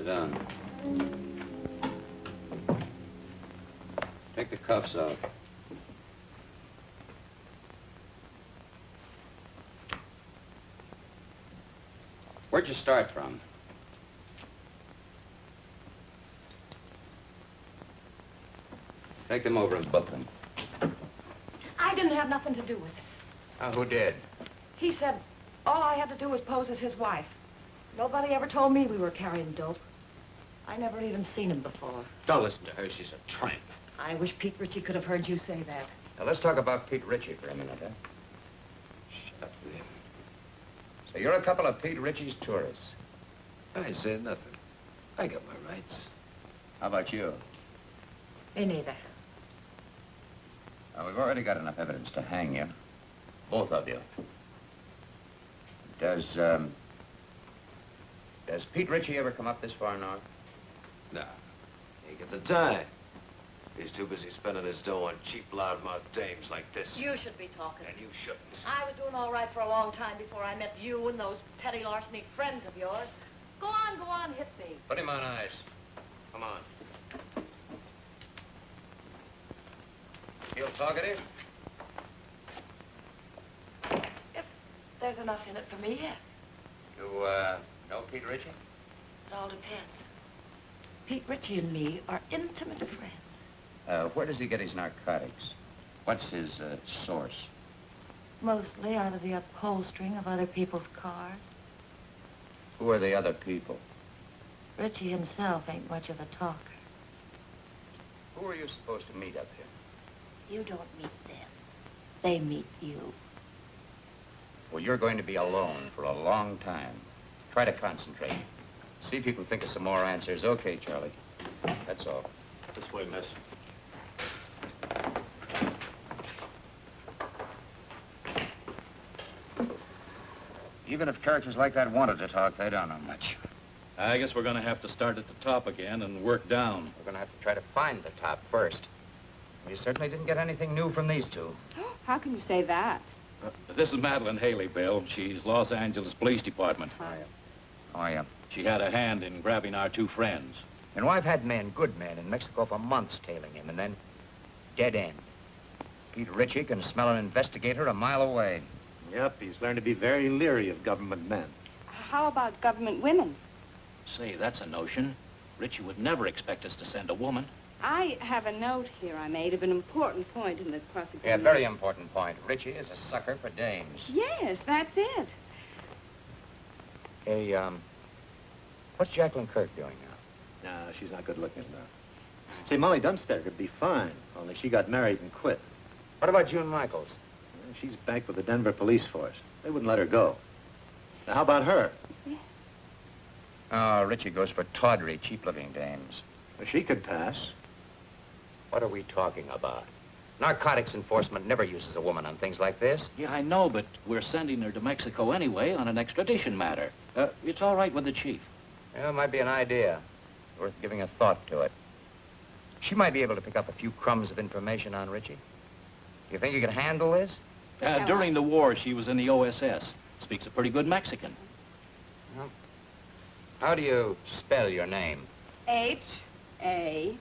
Sit down. Take the cuffs off. Where'd you start from? Take them over and book them. I didn't have nothing to do with it. Who did? He said all I had to do was pose as his wife. Nobody ever told me we were carrying dope. I never even seen him before. Don't listen to her. She's a tramp. I wish Pete Ritchie could have heard you say that. Now, let's talk about Pete Ritchie for a minute, huh? Shut up, will you? So you're a couple of Pete Ritchie's tourists. I said nothing. I got my rights. How about you? Me neither. We've already got enough evidence to hang you. Both of you. Does Pete Ritchie ever come up this far north? Nah, ain't got the time. He's too busy spending his dough on cheap, loudmouth dames like this. You should be talking. And you shouldn't. I was doing all right for a long time before I met you and those petty larceny friends of yours. Go on, hit me. Put him on ice. Come on. Feel talkative? If there's enough in it for me, yes. You, know Pete Ritchie? It all depends. Pete Ritchie and me are intimate friends. Where does he get his narcotics? What's his, source? Mostly out of the upholstering of other people's cars. Who are the other people? Ritchie himself ain't much of a talker. Who are you supposed to meet up here? You don't meet them. They meet you. Well, you're going to be alone for a long time. Try to concentrate. See if you can think of some more answers. Okay, Charlie. That's all. This way, miss. Even if characters like that wanted to talk, they don't know much. I guess we're going to have to start at the top again and work down. We're going to have to try to find the top first. We certainly didn't get anything new from these two. How can you say that? This is Madeline Haley, Bill. She's Los Angeles Police Department. Oh, yeah. She had a hand in grabbing our two friends. And I've had men, good men, in Mexico for months tailing him, and then dead end. Pete Ritchie can smell an investigator a mile away. Yep, he's learned to be very leery of government men. How about government women? Say, that's a notion. Ritchie would never expect us to send a woman. I have a note here I made of an important point in the prosecution. Yeah, very important point. Ritchie is a sucker for dames. Yes, that's it. Hey, what's Jacqueline Kirk doing now? No, she's not good looking enough. Say, Molly Dunstedter would be fine, only she got married and quit. What about June Michaels? She's back with the Denver police force. They wouldn't let her go. Now, how about her? Yeah. Oh, Ritchie goes for tawdry, cheap-living dames. Well, she could pass. What are we talking about? Narcotics enforcement never uses a woman on things like this. Yeah, I know, but we're sending her to Mexico anyway on an extradition matter. It's all right with the chief. Yeah, it might be an idea. Worth giving a thought to it. She might be able to pick up a few crumbs of information on Ritchie. You think you can handle this? During the war, she was in the OSS. Speaks a pretty good Mexican. Well, how do you spell your name? H-A-L-E-Y.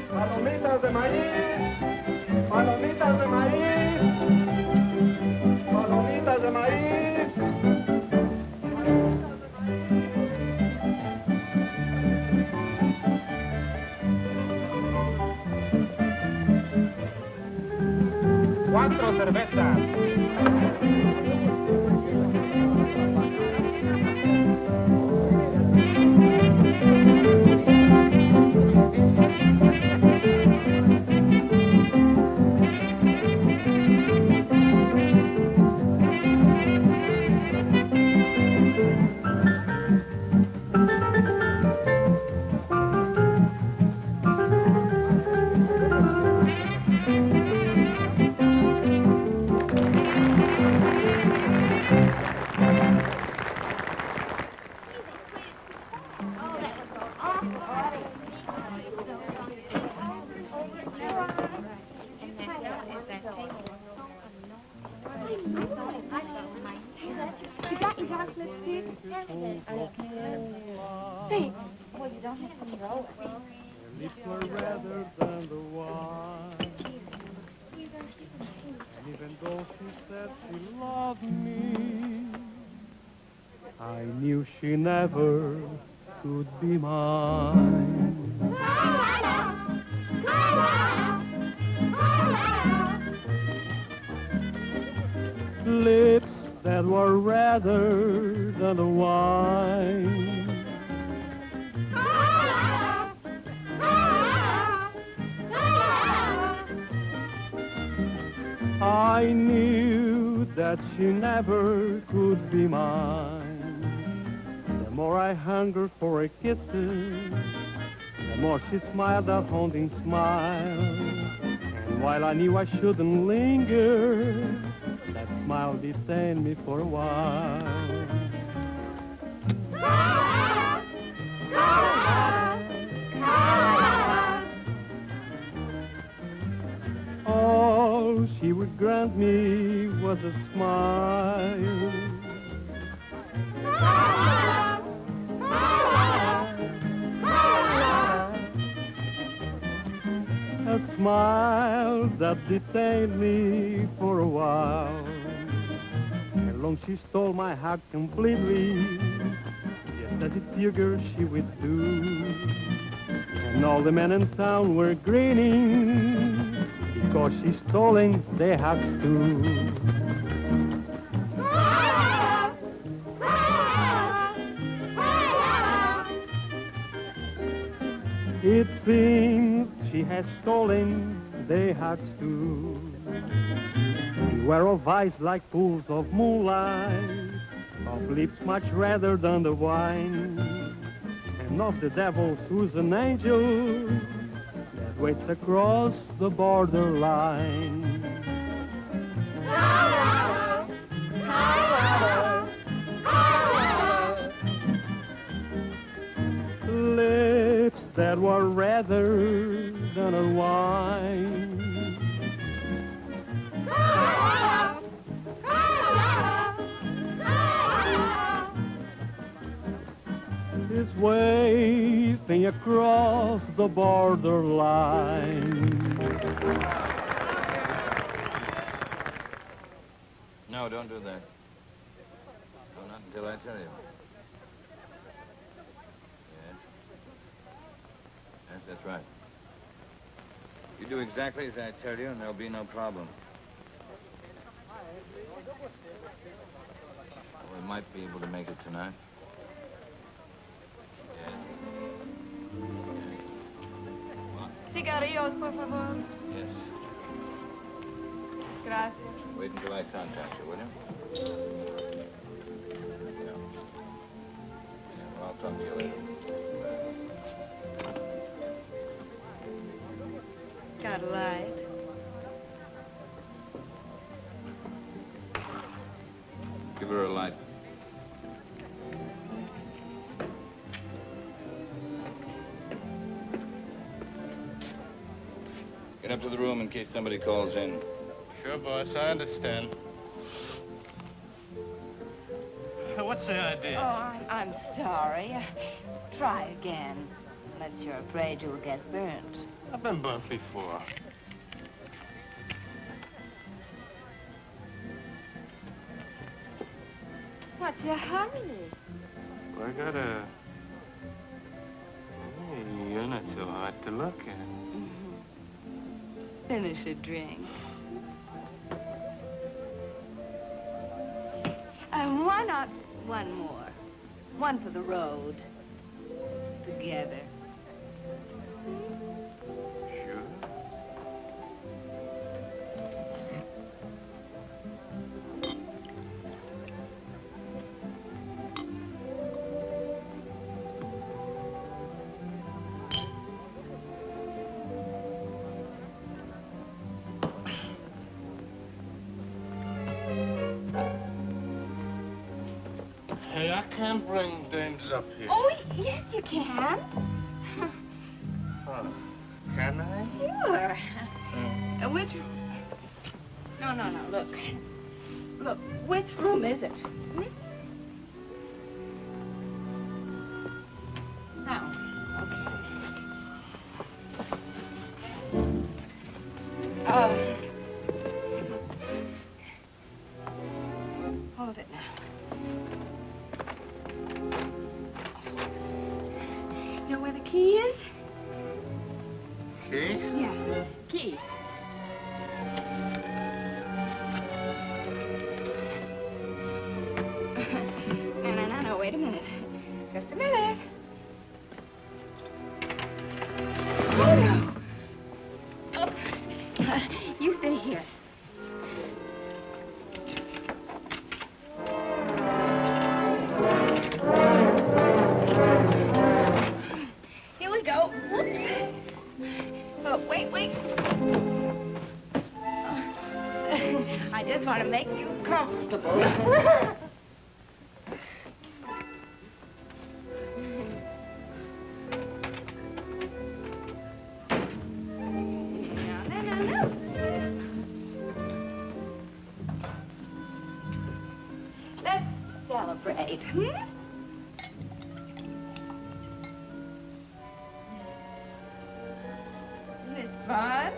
Palomitas de maíz, palomitas de maíz, palomitas de maíz. 4 cervezas. You got your dark lipstick? Hey, well, you don't have to throw it. Lips were redder than the wine. And even though she said she loved me, I knew she never could be mine. Lips that were redder than the wine. I knew that she never could be mine. The more I hungered for her kisses, the more she smiled that haunting smile. And while I knew I shouldn't linger, that smile detained me for a while. All she would grant me was a smile. A smile that detained me for a while. And long she stole my heart completely, just as it figured she would do. And all the men in town were grinning, because she's stolen their hearts too. It seems she has stolen their hearts too. Beware of eyes like pools of moonlight, of lips much redder than the wine, and of the devil who's an angel that waits across the borderline. Lips that were redder than a wine. Is waving across the borderline. No, don't do that. No, not until I tell you. Yes. Yes, that's right. You do exactly as I tell you, and there'll be no problem. We might be able to make it tonight. Cigarrillos, por favor. Yes. Gracias. Wait until I contact you, will you? Yeah. Well, I'll talk to you later. Got a light? Give her a light. Get up to the room in case somebody calls in. Sure, boss, I understand. What's the idea? Oh, I'm sorry. Try again. Unless you're afraid you'll get burnt. I've been burnt before. What's your hurry? Well, I gotta... Hey, you're not so hard to look at. Finish a drink. why not one more? One for the road. Together. Sure. Hey, I can't bring dames up here. Oh, yes, you can. Oh, can I? Sure. Which... No, look. Look, which room is it? Hmm? Now, okay. Hold it now. You know where the key is? Key? Yeah, key. No, wait a minute. Just a minute. Oh, no. Oh. You stay here. Here we go. Whoops. Oh, wait. I just want to make you comfortable. No. Let's celebrate, Isn't this fun?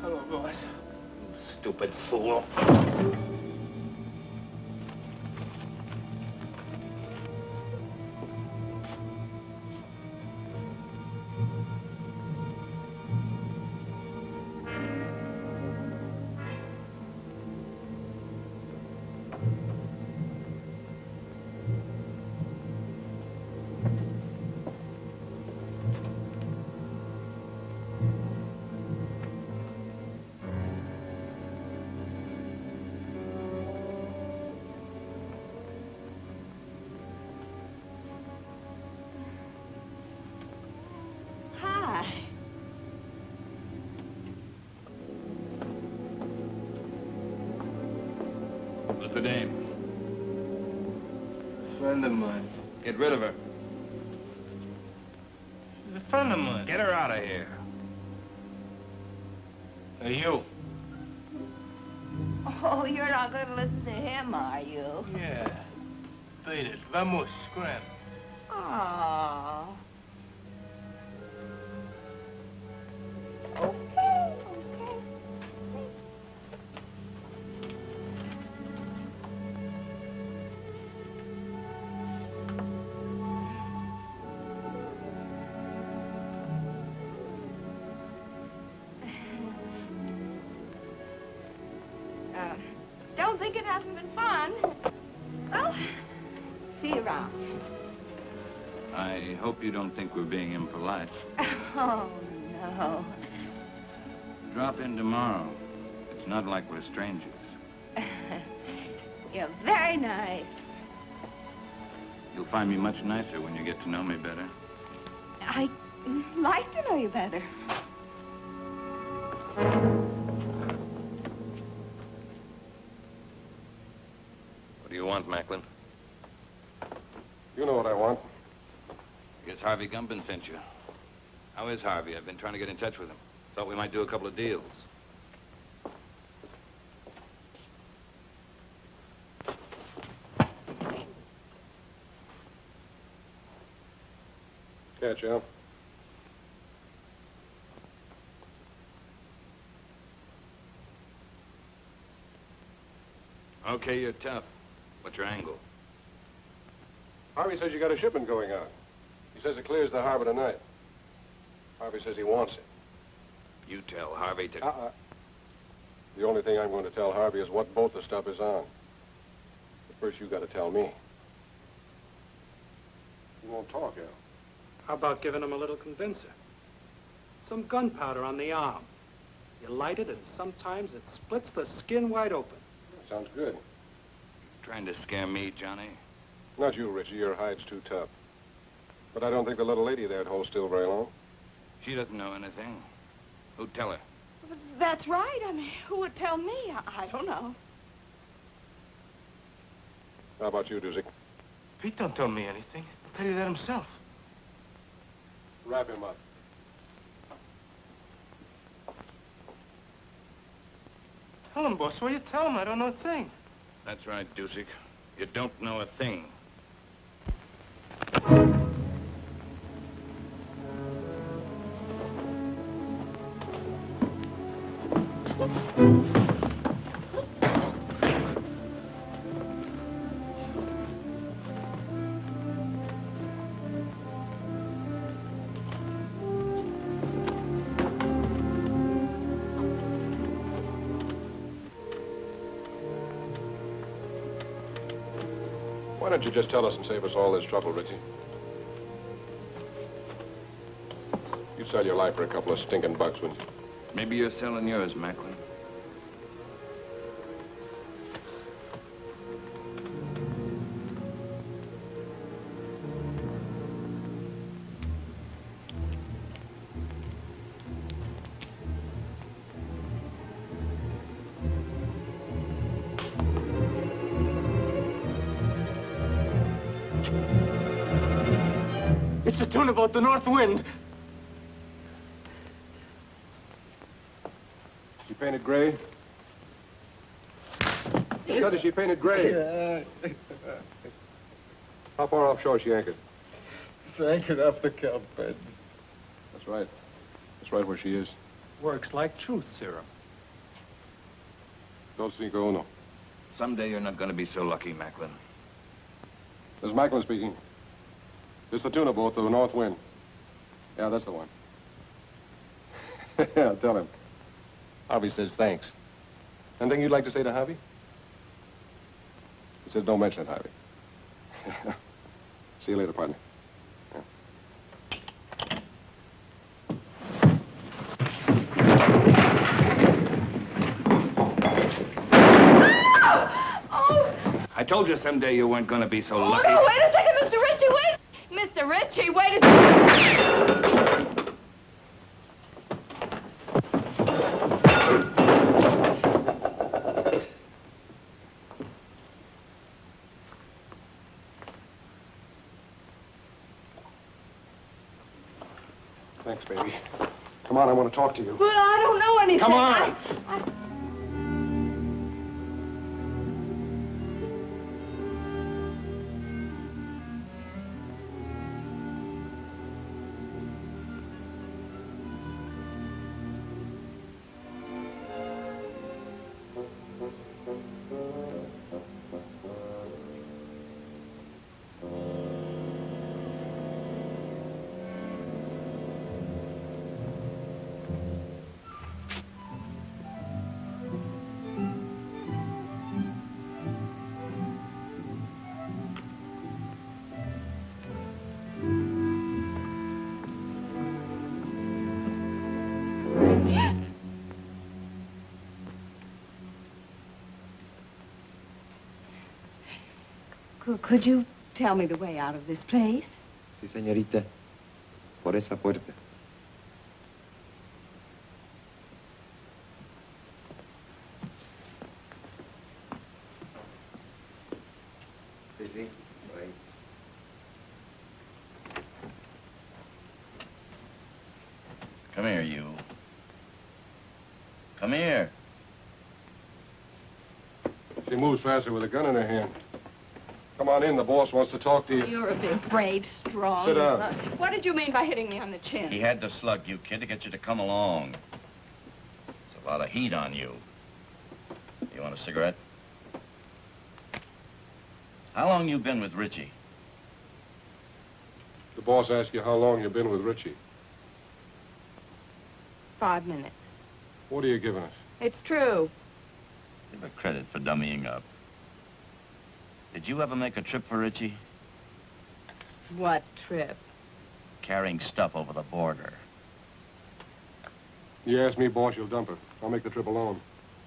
Hello, boys. Stupid fool. What's the name? A friend of mine. Get rid of her. She's a friend of mine. Get her out of here. Hey, you. Oh, you're not going to listen to him, are you? Yeah. Beat it. Vamos, scram. Oh. Okay. Don't think it hasn't been fun. Well, see you around. I hope you don't think we're being impolite. Oh, no. Drop in tomorrow. It's not like we're strangers. You're very nice. You'll find me much nicer when you get to know me better. I'd like to know you better. What do you want, Macklin? You know what I want. Guess Harvey Gumpin sent you. How is Harvey? I've been trying to get in touch with him. Thought we might do a couple of deals. Catch up. Okay, you're tough. What's your angle? Harvey says you got a shipment going out. He says it clears the harbor tonight. Harvey says he wants it. You tell Harvey to... The only thing I'm going to tell Harvey is what boat the stuff is on. But first you got to tell me. You won't talk, Al. How about giving him a little convincer? Some gunpowder on the arm. You light it, and sometimes it splits the skin wide open. Sounds good. Trying to scare me, Johnny? Not you, Richie. Your hide's too tough. But I don't think the little lady there'd hold still very long. She doesn't know anything. Who'd tell her? That's right. I mean, who would tell me? I don't know. How about you, Doozy? Pete don't tell me anything. He'll tell you that himself. Wrap him up. Tell him, boss. What you tell him? I don't know a thing. That's right, Dusick. You don't know a thing. Why don't you just tell us and save us all this trouble, Richie? You'd sell your life for a couple of stinking bucks, wouldn't you? Maybe you're selling yours, Macklin. It's the tune about the north wind. She painted gray? Scott, is she painted gray? How far offshore is she anchored? It's anchored up the kelp bed. That's right. That's right where she is. Works like truth serum. Dos cinco uno. Someday you're not going to be so lucky, Macklin. This is Macklin speaking. It's the tuna boat, the North Wind. Yeah, that's the one. Yeah, tell him. Harvey says thanks. Anything you'd like to say to Harvey? He says don't mention it, Harvey. See you later, partner. I told you someday you weren't going to be so lucky. Oh, no, wait a second, Mr. Ritchie, wait! Mr. Ritchie, wait a second! Relax, baby. Come on, I want to talk to you. Well, I don't know anything. Come on. Could you tell me the way out of this place? Sí, señorita. Por esa puerta. Sí, sí, por ahí. Come here, you. Come here. She moves faster with a gun in her hand. Come on in, the boss wants to talk to you. You're a big, brave, strong... Sit down. What did you mean by hitting me on the chin? He had to slug you, kid, to get you to come along. There's a lot of heat on you. You want a cigarette? How long you been with Richie? The boss asked you how long you've been with Richie. 5 minutes. What are you giving us? It's true. Give her credit for dummying up. Did you ever make a trip for Richie? What trip? Carrying stuff over the border. You ask me, boss, you'll dump her. I'll make the trip alone.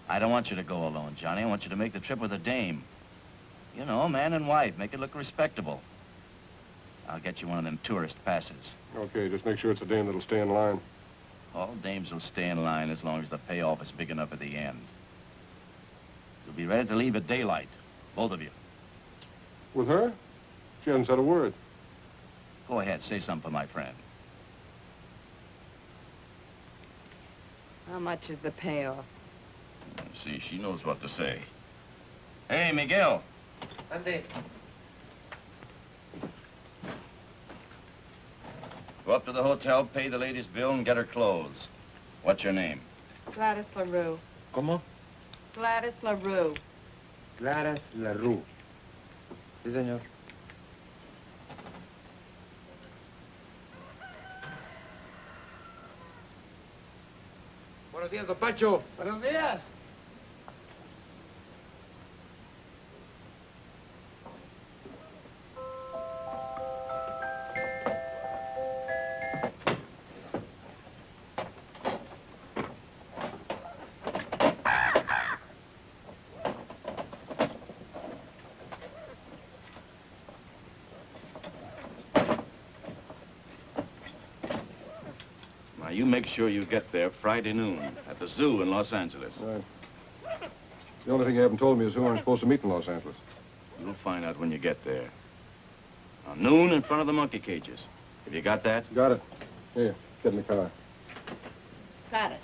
I don't want you to go alone, Johnny. I want you to make the trip with a dame. You know, man and wife. Make it look respectable. I'll get you one of them tourist passes. Okay, just make sure it's a dame that'll stay in line. All dames will stay in line as long as the payoff is big enough at the end. You'll be ready to leave at daylight, both of you. With her? She hasn't said a word. Go ahead, say something for my friend. How much is the payoff? See, she knows what to say. Hey, Miguel. Ande. Go up to the hotel, pay the lady's bill, and get her clothes. What's your name? Gladys LaRue. ¿Cómo? Gladys LaRue. Gladys LaRue. Sí, señor. Buenos días, don Pancho. Buenos días. Now, you make sure you get there Friday noon at the zoo in Los Angeles. Right. The only thing you haven't told me is who I'm supposed to meet in Los Angeles. You'll find out when you get there. Now, noon in front of the monkey cages. Have you got that? Got it. Here, get in the car. Got it.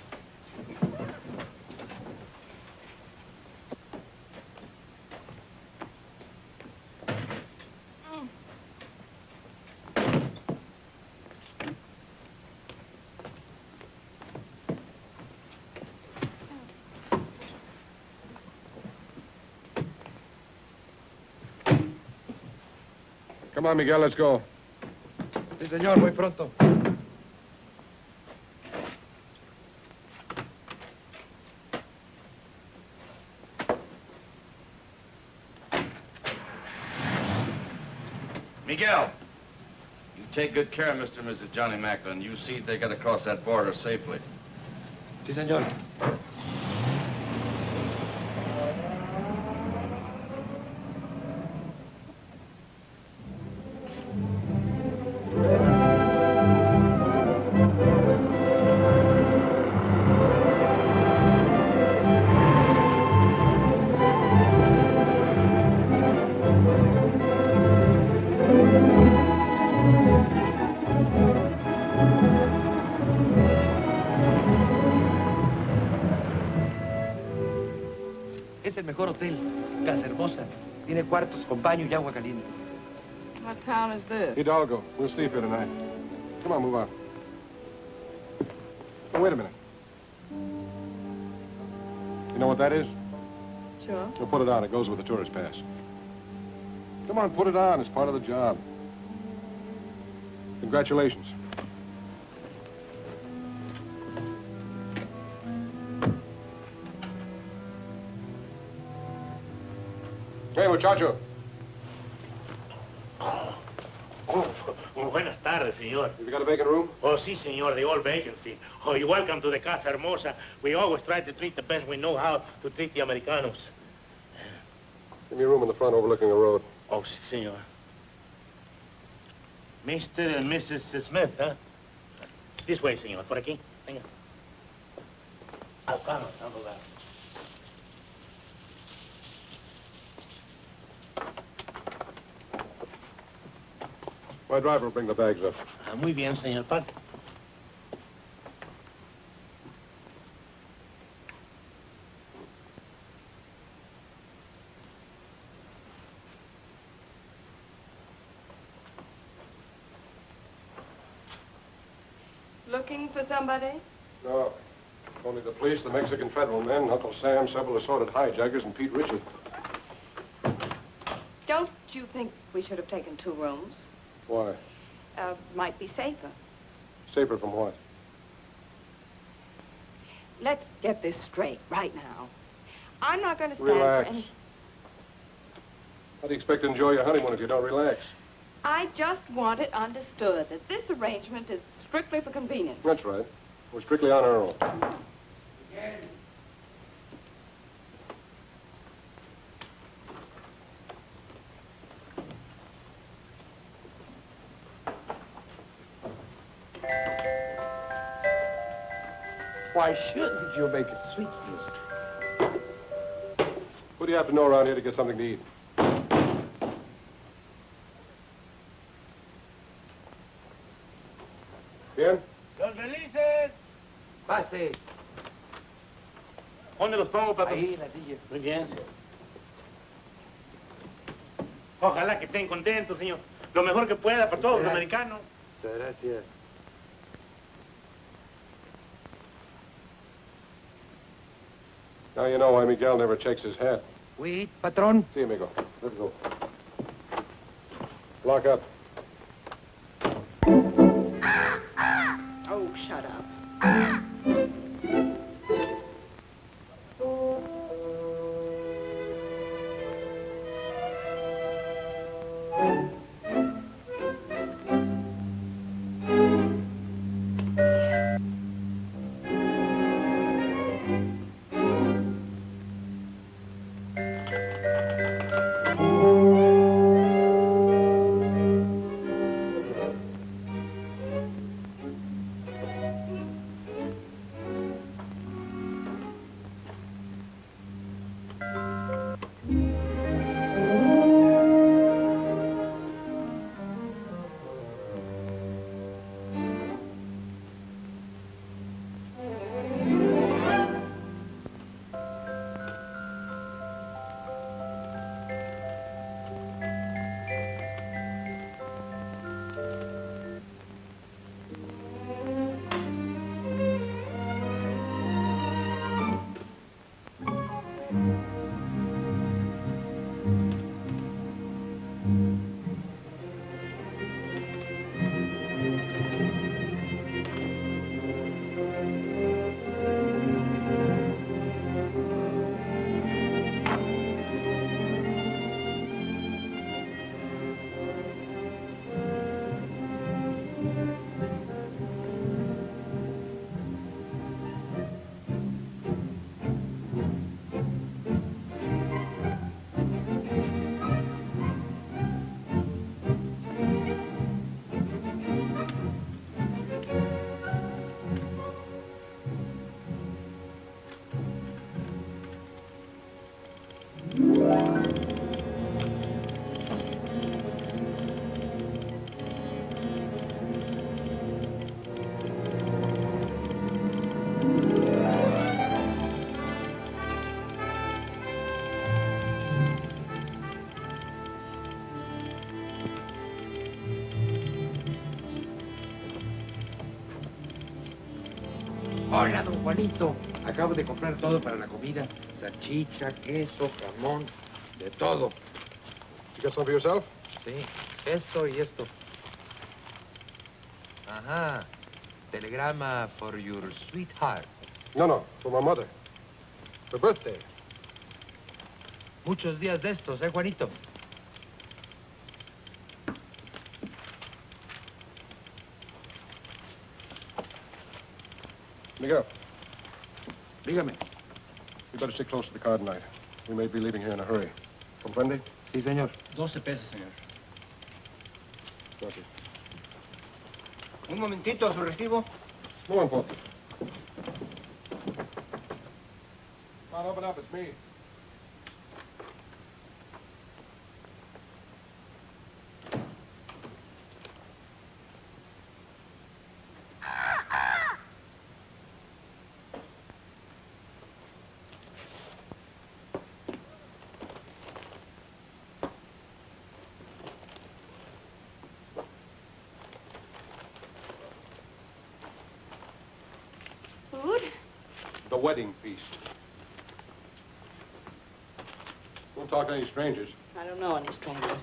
Come on, Miguel, let's go. Sí, señor, muy pronto. Miguel, you take good care of Mr. and Mrs. Johnny Macklin. You see they get across that border safely. Sí, señor. Es el mejor hotel. Casa hermosa. Tiene cuartos con baño y agua caliente. What town is this? Hidalgo. We'll sleep here tonight. Come on, move on. Oh, wait a minute. You know what that is? Sure. We'll put it on. It goes with the tourist pass. Come on, put it on. It's part of the job. Congratulations. Hey, muchacho. Muy buenas tardes, señor. You got a vacant room? Oh, sí, señor, the old vacancy. Oh, you're welcome to the Casa Hermosa. We always try to treat the best we know how to treat the Americanos. Give me a room in the front overlooking the road. Oh, sí, señor. Mr. and Mrs. Smith, huh? This way, señor. Por aquí. Venga. Oh, vamos, vamos, vamos. My driver will bring the bags up. Ah, muy bien, señor. Pase. Looking for somebody? No. Only the police, the Mexican federal men, Uncle Sam, several assorted hijackers, and Pete Ritchie. Don't you think we should have taken 2 rooms? Why? Might be safer. Safer from what? Let's get this straight right now. I'm not going to stand Relax. for any... How do you expect to enjoy your honeymoon if you don't relax? I just want it understood that this arrangement is strictly for convenience. That's right. We're strictly on our own. Why shouldn't you make a sweet use? What do you have to know around here to get something to eat? Bien? Los felices. Pase. ¿Dónde los pongo, papá? Ahí, en la silla. Muy bien. Ojalá que estén contentos, señor. Lo mejor que pueda para todos los americanos. Muchas gracias. Now you know why Miguel never checks his hat. We eat, patron. See, amigo. Let's go. Lock up. Oh, shut up. Hola, don Juanito. Acabo de comprar todo para la comida. Salchicha, queso, jamón, de todo. You got some for yourself? Sí, esto y esto. Ajá. Telegrama for your sweetheart. No, for my mother. Her birthday. Muchos días de estos, Juanito? Miguel, Dígame. you better stick close to the car tonight. We may be leaving here in a hurry. Comprende? Sí, señor. 12 pesos, señor. Gracias. Un momentito, su recibo. No importa. Come on, open up. It's me. Food? The wedding feast. Don't talk to any strangers. I don't know any strangers.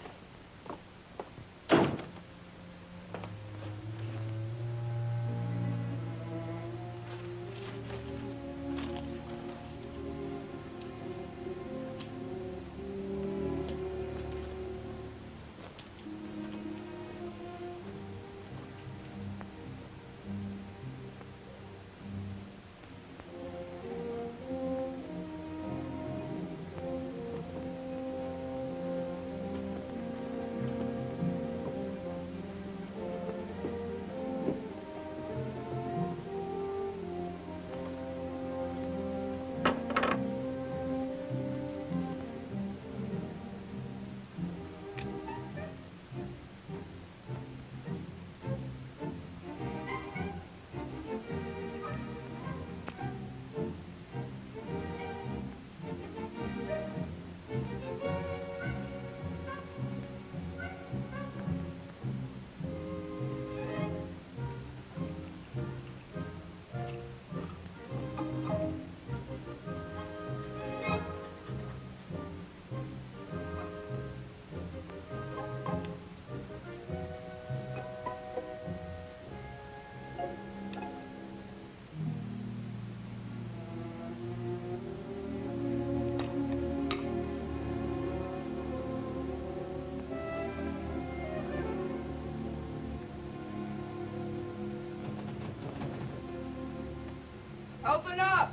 Open up!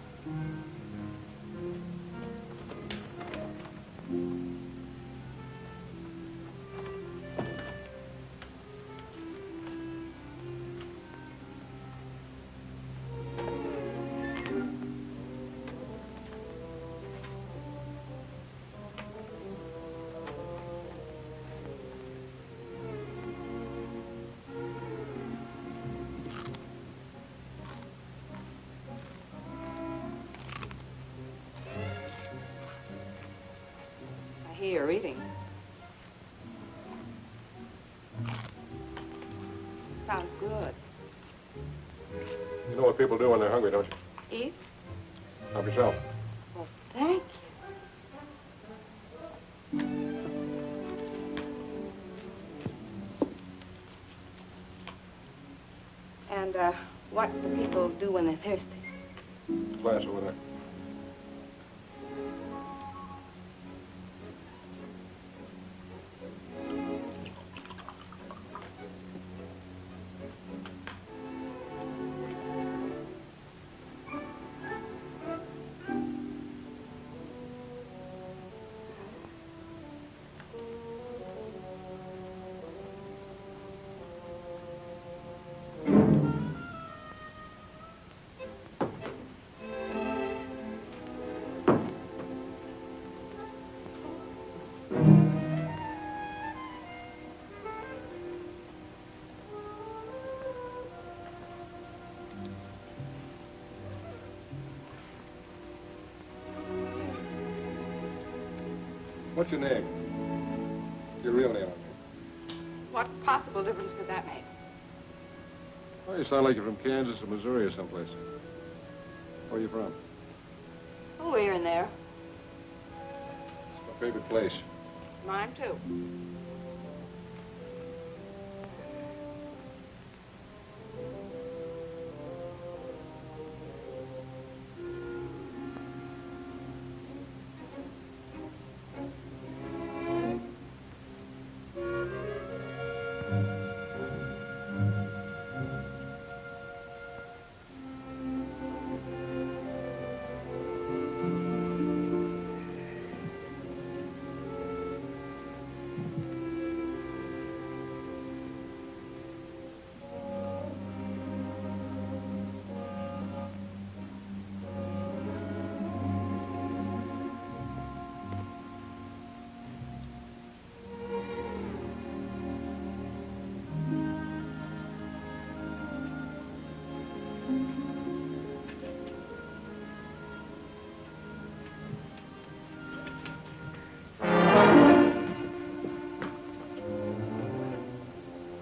I hear you're eating. Sounds good. You know what people do when they're hungry, don't you? Eat? Help yourself. Well, thank you. And, what do people do when they're thirsty? Glass over there. What's your name? Your real name, I mean. What possible difference could that make? Well, you sound like you're from Kansas or Missouri or someplace. Where are you from? Oh, here and there. It's my favorite place. Mine, too.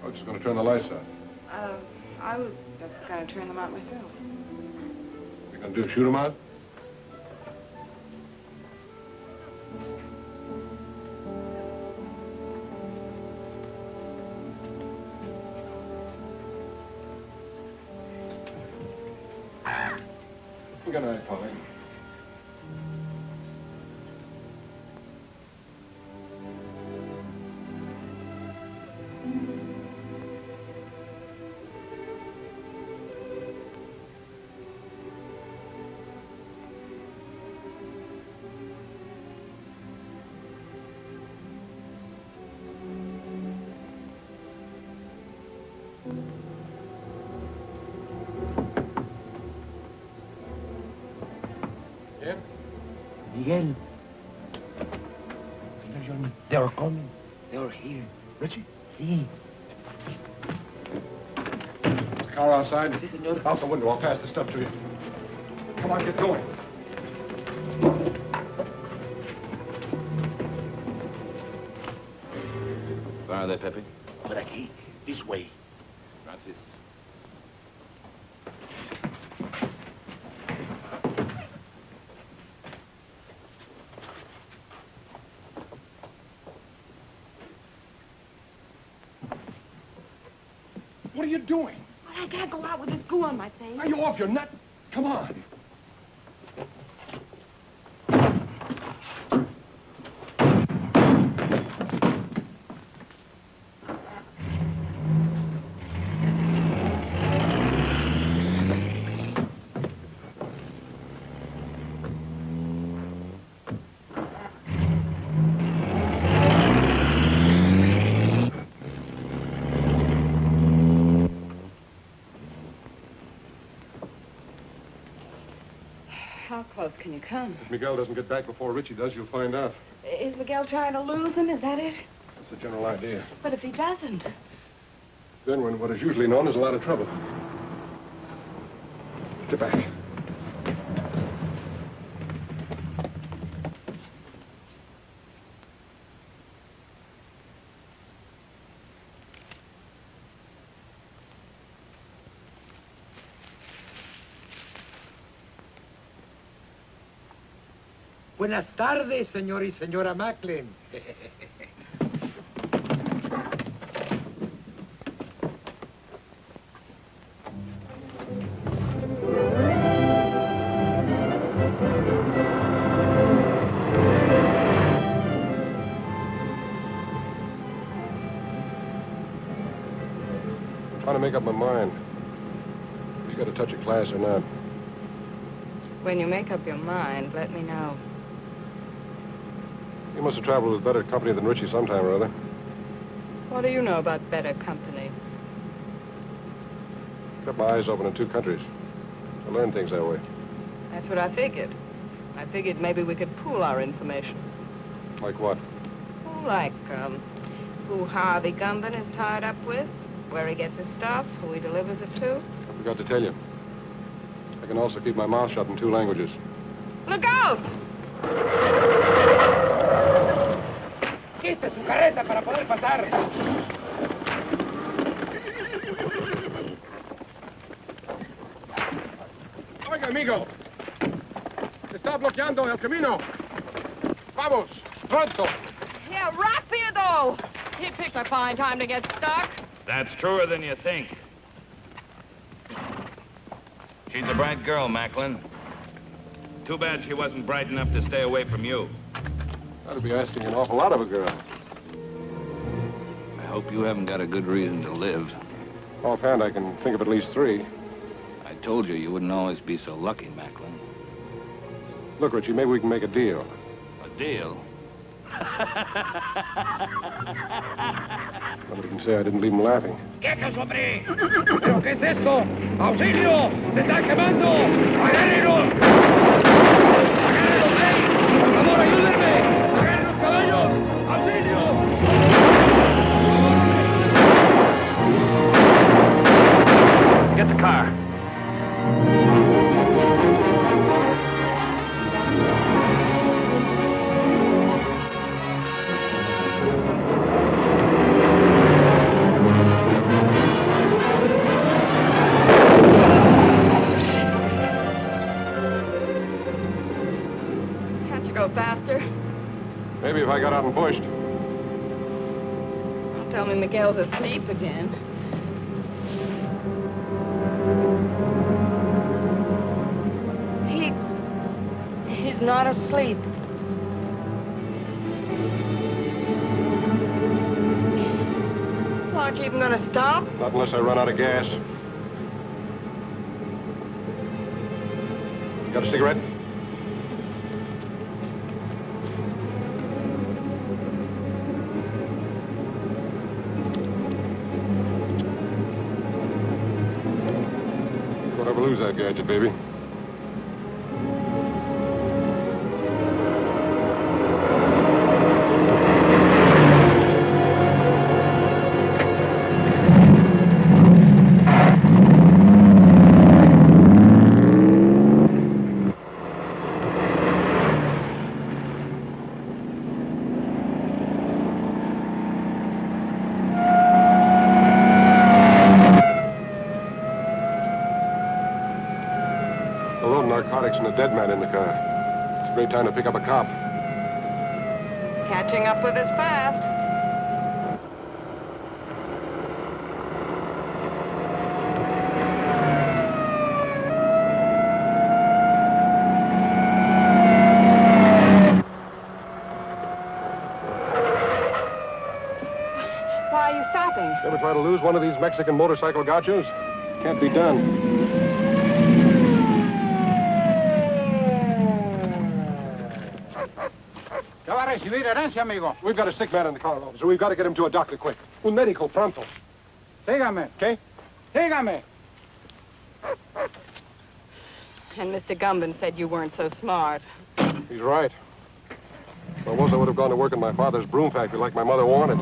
I'm just going to turn the lights out. I was just going to turn them out myself. What you going to do, shoot them out? Good night, Polly. Miguel. Senor Jordan, they are coming. They are here. Richie? See. Is the car outside? Si, senor. Out the window. I'll pass the stuff to you. Come on, get going. Where are they, Pepe? Por aquí. This way. Gracias. What are you doing? Well, I can't go out with this goo on my face. Are you off your nut? Come on. How close can you come? If Miguel doesn't get back before Richie does, you'll find out. Is Miguel trying to lose him? Is that it? That's the general idea. But if he doesn't... Then we're in what is usually known as a lot of trouble. Get back. Buenas tardes, señor y señora Macklin. I'm trying to make up my mind. You got a touch of class or not? When you make up your mind, let me know. You must have traveled with better company than Richie sometime or other. What do you know about better company? Kept my eyes open in two countries. I learned things that way. That's what I figured. I figured maybe we could pool our information. Like what? Oh, like, who Harvey Gundon is tied up with, where he gets his stuff, who he delivers it to. I forgot to tell you. I can also keep my mouth shut in 2 languages. Look out! Quite su carreta para poder pasar. Oiga, amigo. bloqueando el camino. Vamos, pronto. Yeah, rapido! He picked a fine time to get stuck. That's truer than you think. She's a bright girl, Macklin. Too bad she wasn't bright enough to stay away from you. That'd be asking an awful lot of a girl. I hope you haven't got a good reason to live. Offhand, I can think of at least 3. I told you you wouldn't always be so lucky, Macklin. Look, Richie, maybe we can make a deal. A deal? Nobody can say I didn't leave him laughing. ¡Quietos, hombre! ¿Pero qué es esto? ¡Auxilio! ¡Se están quemando! ¡Agárrenlos! ¡Agárrenlos, hey! ¡Por favor, ayúdenme! ¡Agarren los caballos! ¡Auxilio! Get the car. Can't you go faster? Maybe if I got out and pushed. Don't tell me Miguel's asleep again. He's not asleep. Aren't you even going to stop? Not unless I run out of gas. You got a cigarette? Don't ever lose that gadget, baby. And a dead man in the car. It's a great time to pick up a cop. He's catching up with us fast. Why are you stopping? Ever try to lose one of these Mexican motorcycle gauchos? Can't be done. We've got a sick man in the car, officer. We've got to get him to a doctor quick. Un médico pronto. Sígame. Okay? Sígame. And Mr. Gumban said you weren't so smart. He's right. If I was, I would have gone to work in my father's broom factory like my mother wanted.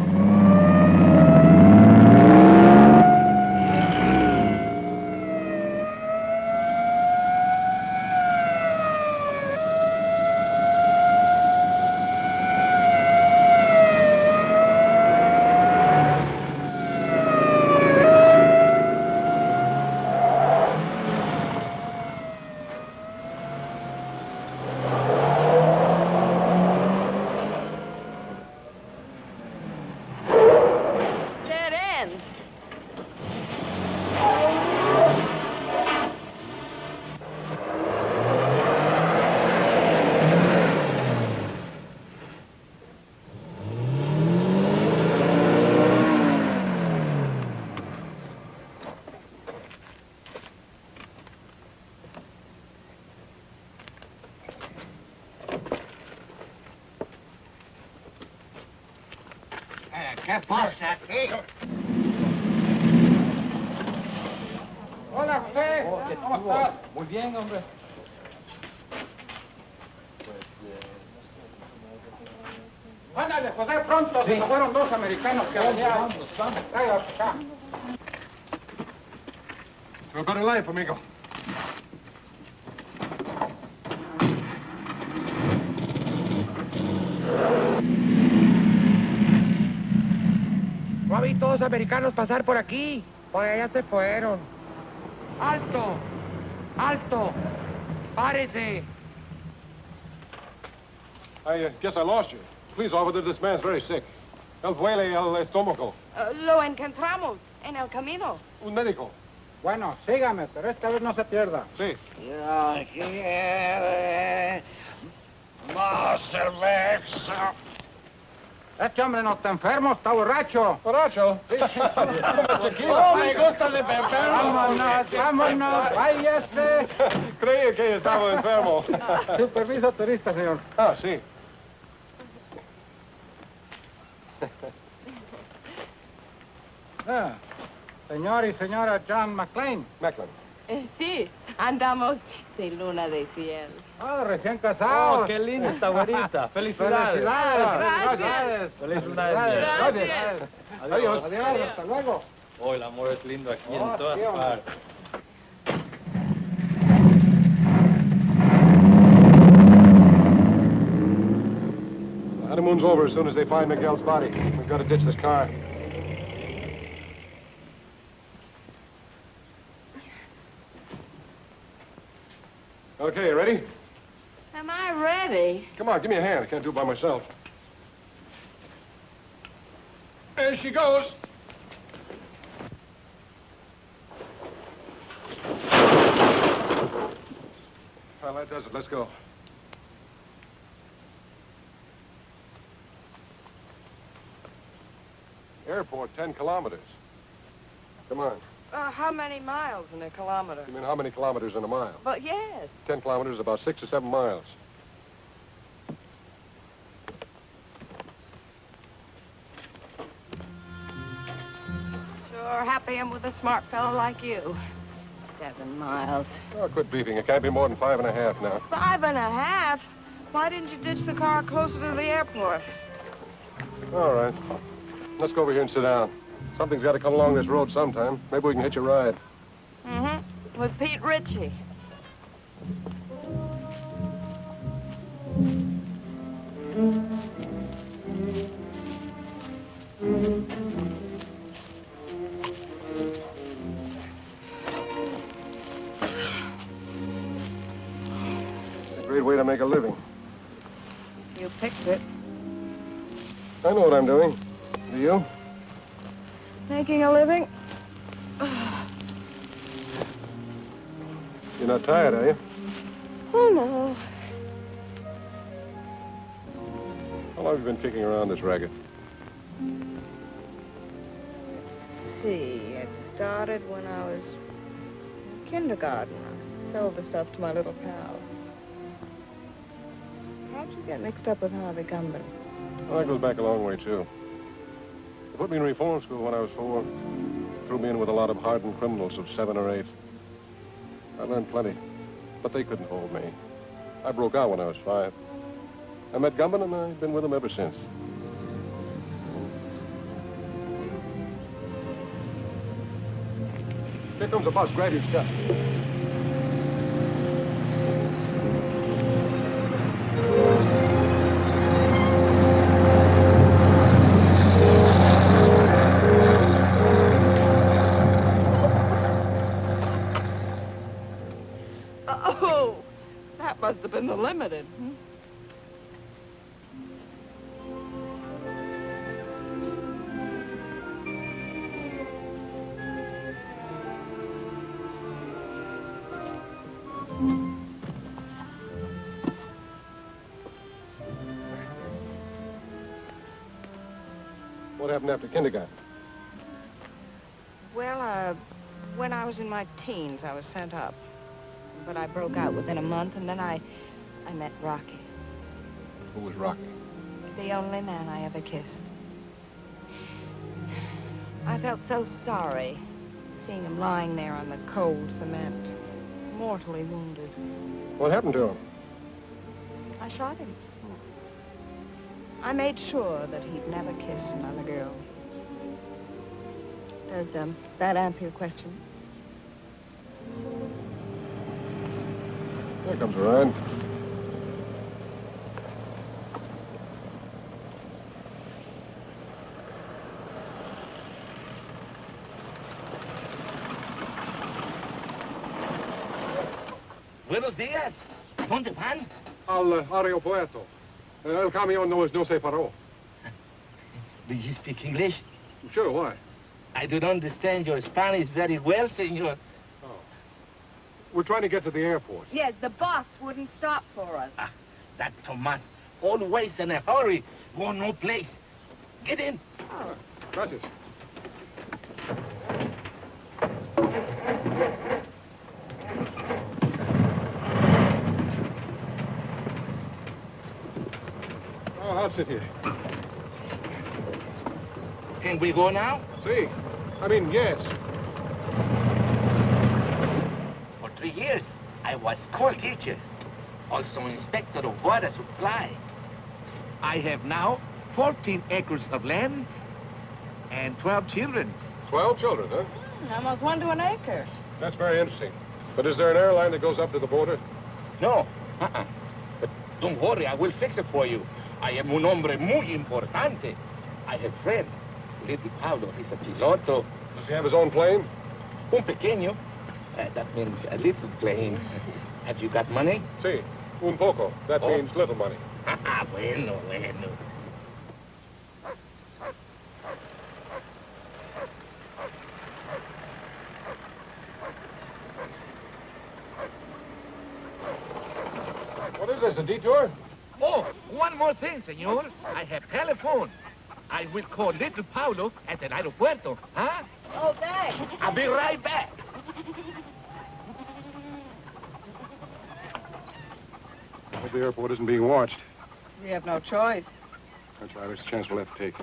¿Qué pasa aquí? Hola, José. ¿Cómo estás? Muy bien, hombre. Ándale, José, pronto. Se nos fueron 2 americanos que venían. Vamos. Traiga acá. So better life, amigo. No vi todos americanos pasar por aquí. Por allá se fueron. ¡Alto! ¡Alto! ¡Párese! I guess I lost you. Please, officer, this man's very sick. Él duele el estómago. Lo encontramos en el camino. Un médico. Bueno, sígame, pero esta vez no se pierda. Sí. Yo quiero más cerveza. Este hombre no está enfermo, está borracho. ¿Borracho? Sí. No me gusta de beber. Vámonos, vámonos, váyase. Creí que estaba enfermo. Su permiso turista, señor. Ah, sí. Ah, señor y señora John McLean. Macklin. Sí, andamos de luna de cielo. Ah, recién casados. Oh, qué linda esta güerita. Felicidades. Felicidades. Feliz luna de miel. Gracias. Adiós. Adiós, hasta luego. Oh, el amor es lindo aquí Oh, en todas sí, hombre. partes. The honeymoon's over as soon as they find Miguel's body. We've got to ditch this car. Okay, ready? Am I ready? Come on, give me a hand. I can't do it by myself. There she goes. Well, that does it. Let's go. Airport, 10 kilometers. Come on. How many miles in a kilometer? You mean how many kilometers in a mile? But yes. 10 kilometers is about 6 or 7 miles. Sure happy I'm with a smart fellow like you. 7 miles. Oh, quit beefing. It can't be more than 5.5 now. 5.5? Why didn't you ditch the car closer to the airport? All right. Let's go over here and sit down. Something's got to come along this road sometime. Maybe we can hitch a ride. Mm-hmm. With Pete Ritchie. It's a great way to make a living. You picked it. I know what I'm doing. Do you? Making a living? You're not tired, are you? Oh, no. How long have you been kicking around this racket? Let's see. It started when I was in kindergarten. I sold the stuff to my little pals. How'd you get mixed up with Harvey Gumban? Well, that goes back a long way, too. They put me in reform school when I was 4. Threw me in with a lot of hardened criminals of 7 or 8. I learned plenty, but they couldn't hold me. I broke out when I was 5. I met Gumban, and I've been with him ever since. Here comes a bus. Grab your stuff. Oh, that must have been the limited. What happened after kindergarten? Well, when I was in my teens, I was sent up. But I broke out within a month, and then I met Rocky. Who was Rocky? The only man I ever kissed. I felt so sorry seeing him lying there on the cold cement, mortally wounded. What happened to him? I shot him. I made sure that he'd never kiss another girl. Does that answer your question? There comes a ride. Buenos días. ¿Dónde van? Al aeropuerto. El camión no se paró. Do you speak English? Sure, why? I don't understand your Spanish very well, senor. Oh. We're trying to get to the airport. Yes, the bus wouldn't stop for us. Ah, that Tomas, always in a hurry. Go no place. Get in. Ah, gracias. Oh, I'll sit here. Can we go now? See? I mean, yes. For 3 years, I was school teacher, also inspector of water supply. I have now 14 acres of land and 12 children. 12 children, huh? Almost 1 to an acre. That's very interesting. But is there an airline that goes up to the border? No. But don't worry, I will fix it for you. I am un hombre muy importante. I have friend. Little Pablo, he's a piloto. Does he have his own plane? Un pequeño. That means a little plane. Have you got money? Sí, un poco. That means little money. Bueno, bueno. What is this, a detour? Oh, one more thing, senor. I have telephone. I will call little Paulo at the aeropuerto, huh? Oh, thanks. I'll be right back. I hope the airport isn't being watched. We have no choice. That's right. It's a chance we'll have to take.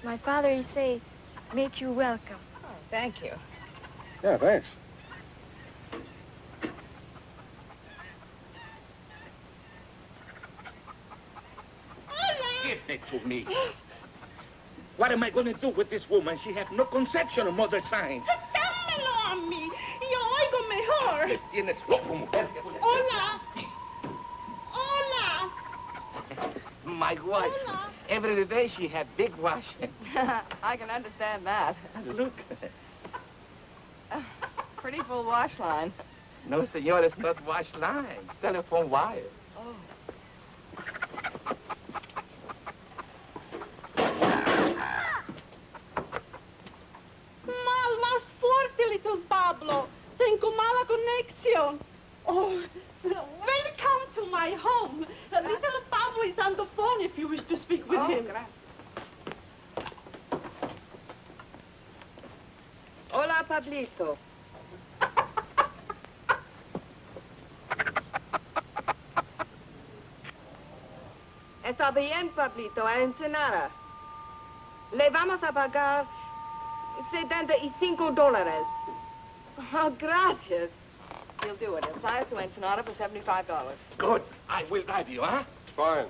My father, he say, make you welcome. Oh, thank you. Yeah, thanks. Give it to me. What am I going to do with this woman? She has no conception of mother signs. ¡Dámelo a mí! Yo oigo mejor. Me tienes loco, mujer. Hola. Hola. My wife. Hola. Every day she had big wash. I can understand that. Look. Pretty full wash line. No, senor, it's not wash line. Telephone wire. Oh. Más fuerte, little Pablo. Tengo mala conexión. Oh, welcome to my home. Little Pablo is on the phone if you wish to speak with him. Hola, Pablito. Está bien, Pablito, a Ensenada. Le vamos a pagar $75. Oh, gracias. He'll do it. He'll fly us to Ensenada for $75. Good. I will drive you, huh? Fine.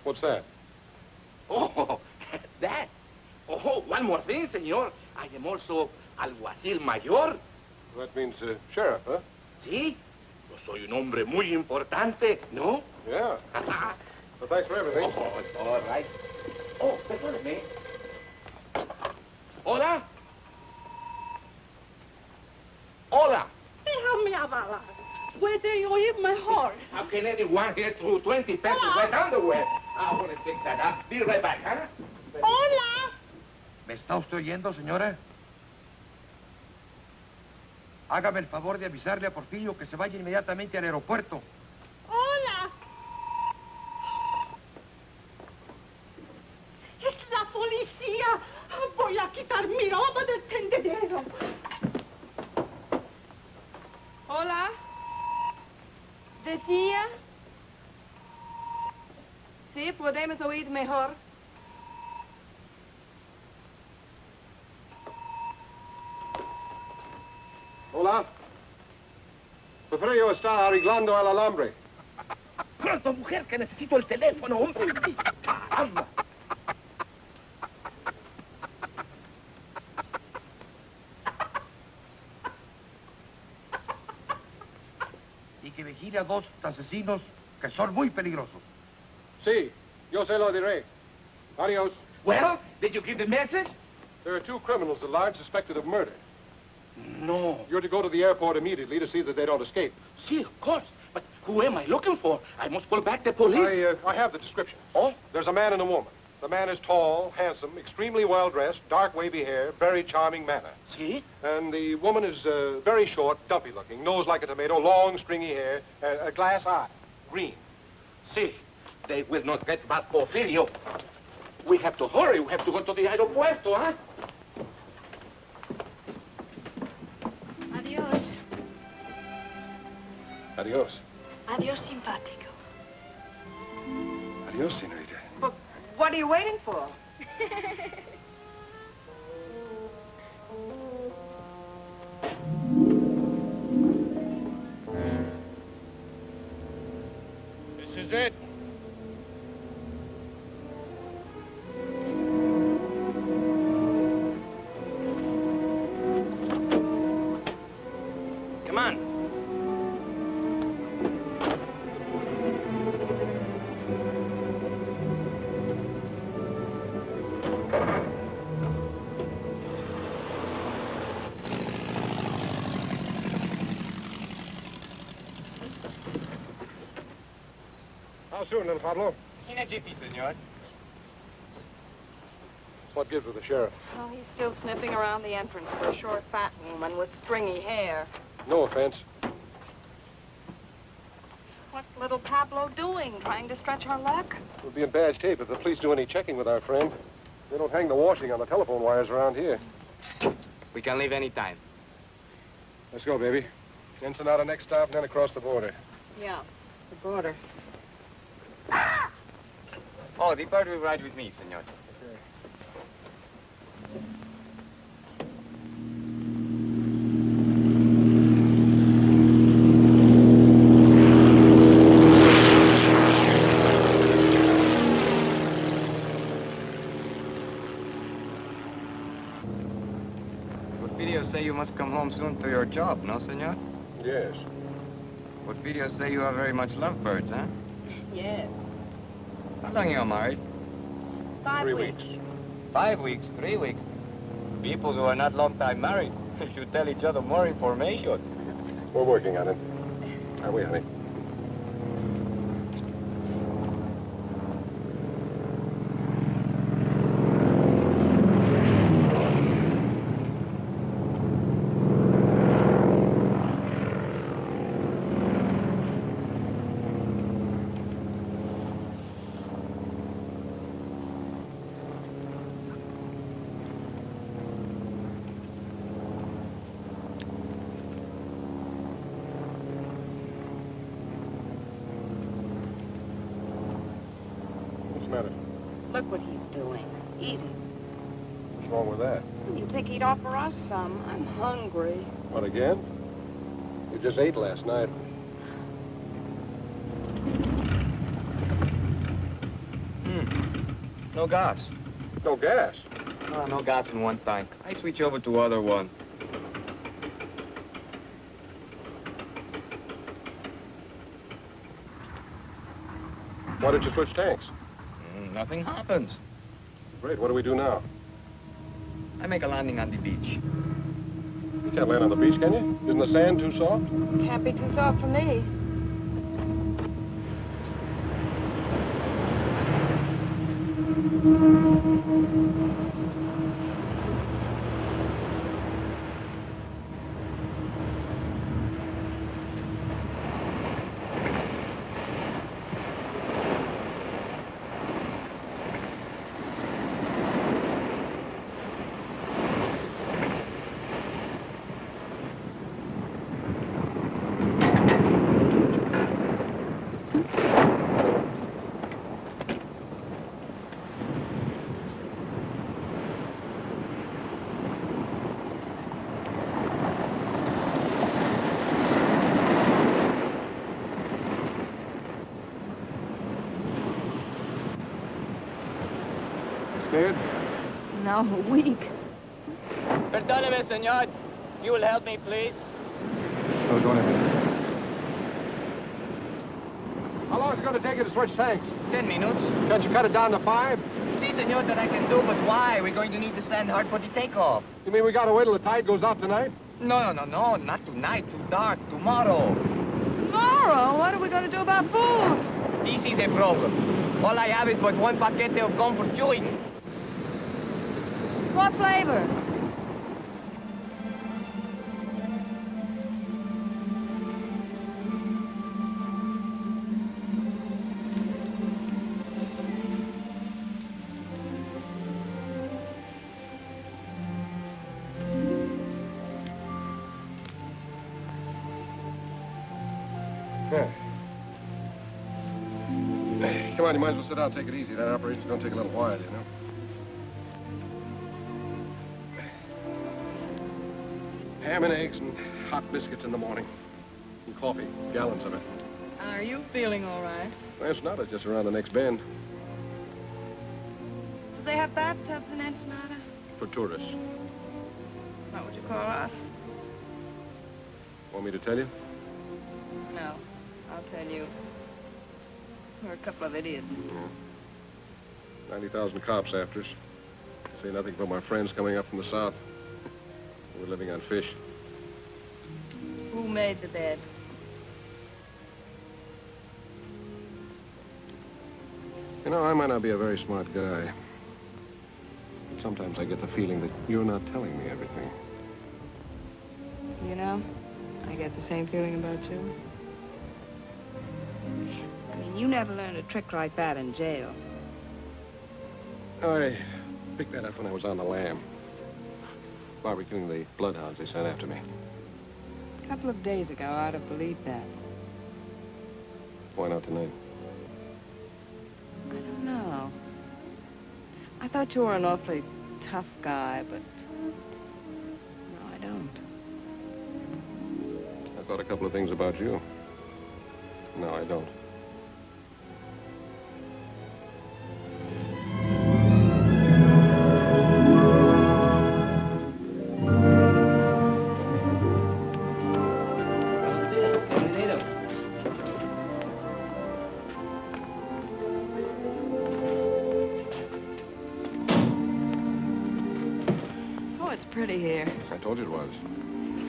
What's that? Oh, that. Oh, one more thing, senor. I am also alguacil mayor. That means sheriff, huh? Sí. Yo soy un hombre muy importante, ¿no? Yeah. Well, thanks for everything. Oh, all right. Oh, perdóneme. Hola. Hola. Déjame hablar. Puede oír mejor. How can anyone get through 20 pesos wet underwear? I want to fix that up. Be right back, huh? Hola. ¿Me está usted oyendo, señora? Hágame el favor de avisarle a Porfirio que se vaya inmediatamente al aeropuerto. Hola. Es la policía. Voy a quitar mi ropa del tendedero. Hola. ¿Decía? Sí, podemos oír mejor. Hola. Porfirio está arreglando el alambre. Pronto, mujer, que necesito el teléfono, hombre. Caramba. Y que vigile a 2 asesinos que son muy peligrosos. Sí, yo se lo diré. Adios. Well, did you give the message? There are 2 criminals at large suspected of murder. No. You're to go to the airport immediately to see that they don't escape. See, of course. But who am I looking for? I must call back the police. I have the description. Oh? There's a man and a woman. The man is tall, handsome, extremely well-dressed, dark wavy hair, very charming manner. See? And the woman is very short, dumpy-looking, nose like a tomato, long, stringy hair, a glass eye, green. See, they will not get back Porfirio. We have to hurry. We have to go to the aeropuerto, huh? Adios. Adios. Adios, simpático. Adios, senorita. But what are you waiting for? This is it. Come on. How soon, little Pablo? In a jiffy, senor. What gives with the sheriff? Oh, he's still sniffing around the entrance for a short, fat woman with stringy hair. No offense. What's little Pablo doing? Trying to stretch our luck? We'll be in bad shape if the police do any checking with our friend. They don't hang the washing on the telephone wires around here. We can leave any time. Let's go, baby. Ensenada next stop, and then across the border. Yeah, the border. Oh, the bird will ride with me, senor. Porfirio say you must come home soon to your job, no, senor? Yes. Porfirio say you are very much lovebirds, huh? Yes. How long you are married? 5 3 weeks. weeks. 5 weeks, 3 weeks. People who are not long time married should tell each other more information. We're working on it. Are we, honey? What's the matter? Look what he's doing. Eating. What's wrong with that? You think he'd offer us some? I'm hungry. What, again? You just ate last night. No gas. No gas. Oh, no gas in one tank. I switch over to other one. Why did you switch tanks? Nothing happens. Great, what do we do now? I make a landing on the beach. You can't land on the beach, can you? Isn't the sand too soft? Can't be too soft for me. Scared? No, weak. Perdóneme, senor. You will help me, please? Don't do anything. How long is it going to take you to switch tanks? 10 minutes. Can't you cut it down to 5? Si, senor, that I can do, but why? We're going to need the sand hard for the takeoff. You mean we got to wait till the tide goes out tonight? No, not tonight. Too dark. Tomorrow. Tomorrow? What are we going to do about food? This is a problem. All I have is but one paquete of gum for chewing. What flavor? Come on, you might as well sit down and take it easy. That operation's going to take a little while, you know. Ham and eggs and hot biscuits in the morning. And coffee, gallons of it. Are you feeling all right? Well, it's not. It's just around the next bend. Do they have bathtubs in Ensenada? For tourists. What would you call us? Want me to tell you? No, I'll tell you. We're a couple of idiots. 90,000 cops after us. Say nothing but my friends coming up from the south. We're living on fish. Who made the bed? You know, I might not be a very smart guy. But sometimes I get the feeling that you're not telling me everything. You know, I get the same feeling about you. I mean, you never learned a trick like that in jail. I picked that up when I was on the lam. Barbecuing the bloodhounds they sent after me. A couple of days ago, I'd have believed that. Why not tonight? I don't know. I thought you were an awfully tough guy, but... No, I don't. I thought a couple of things about you. No, I don't. Pretty here. I told you it was.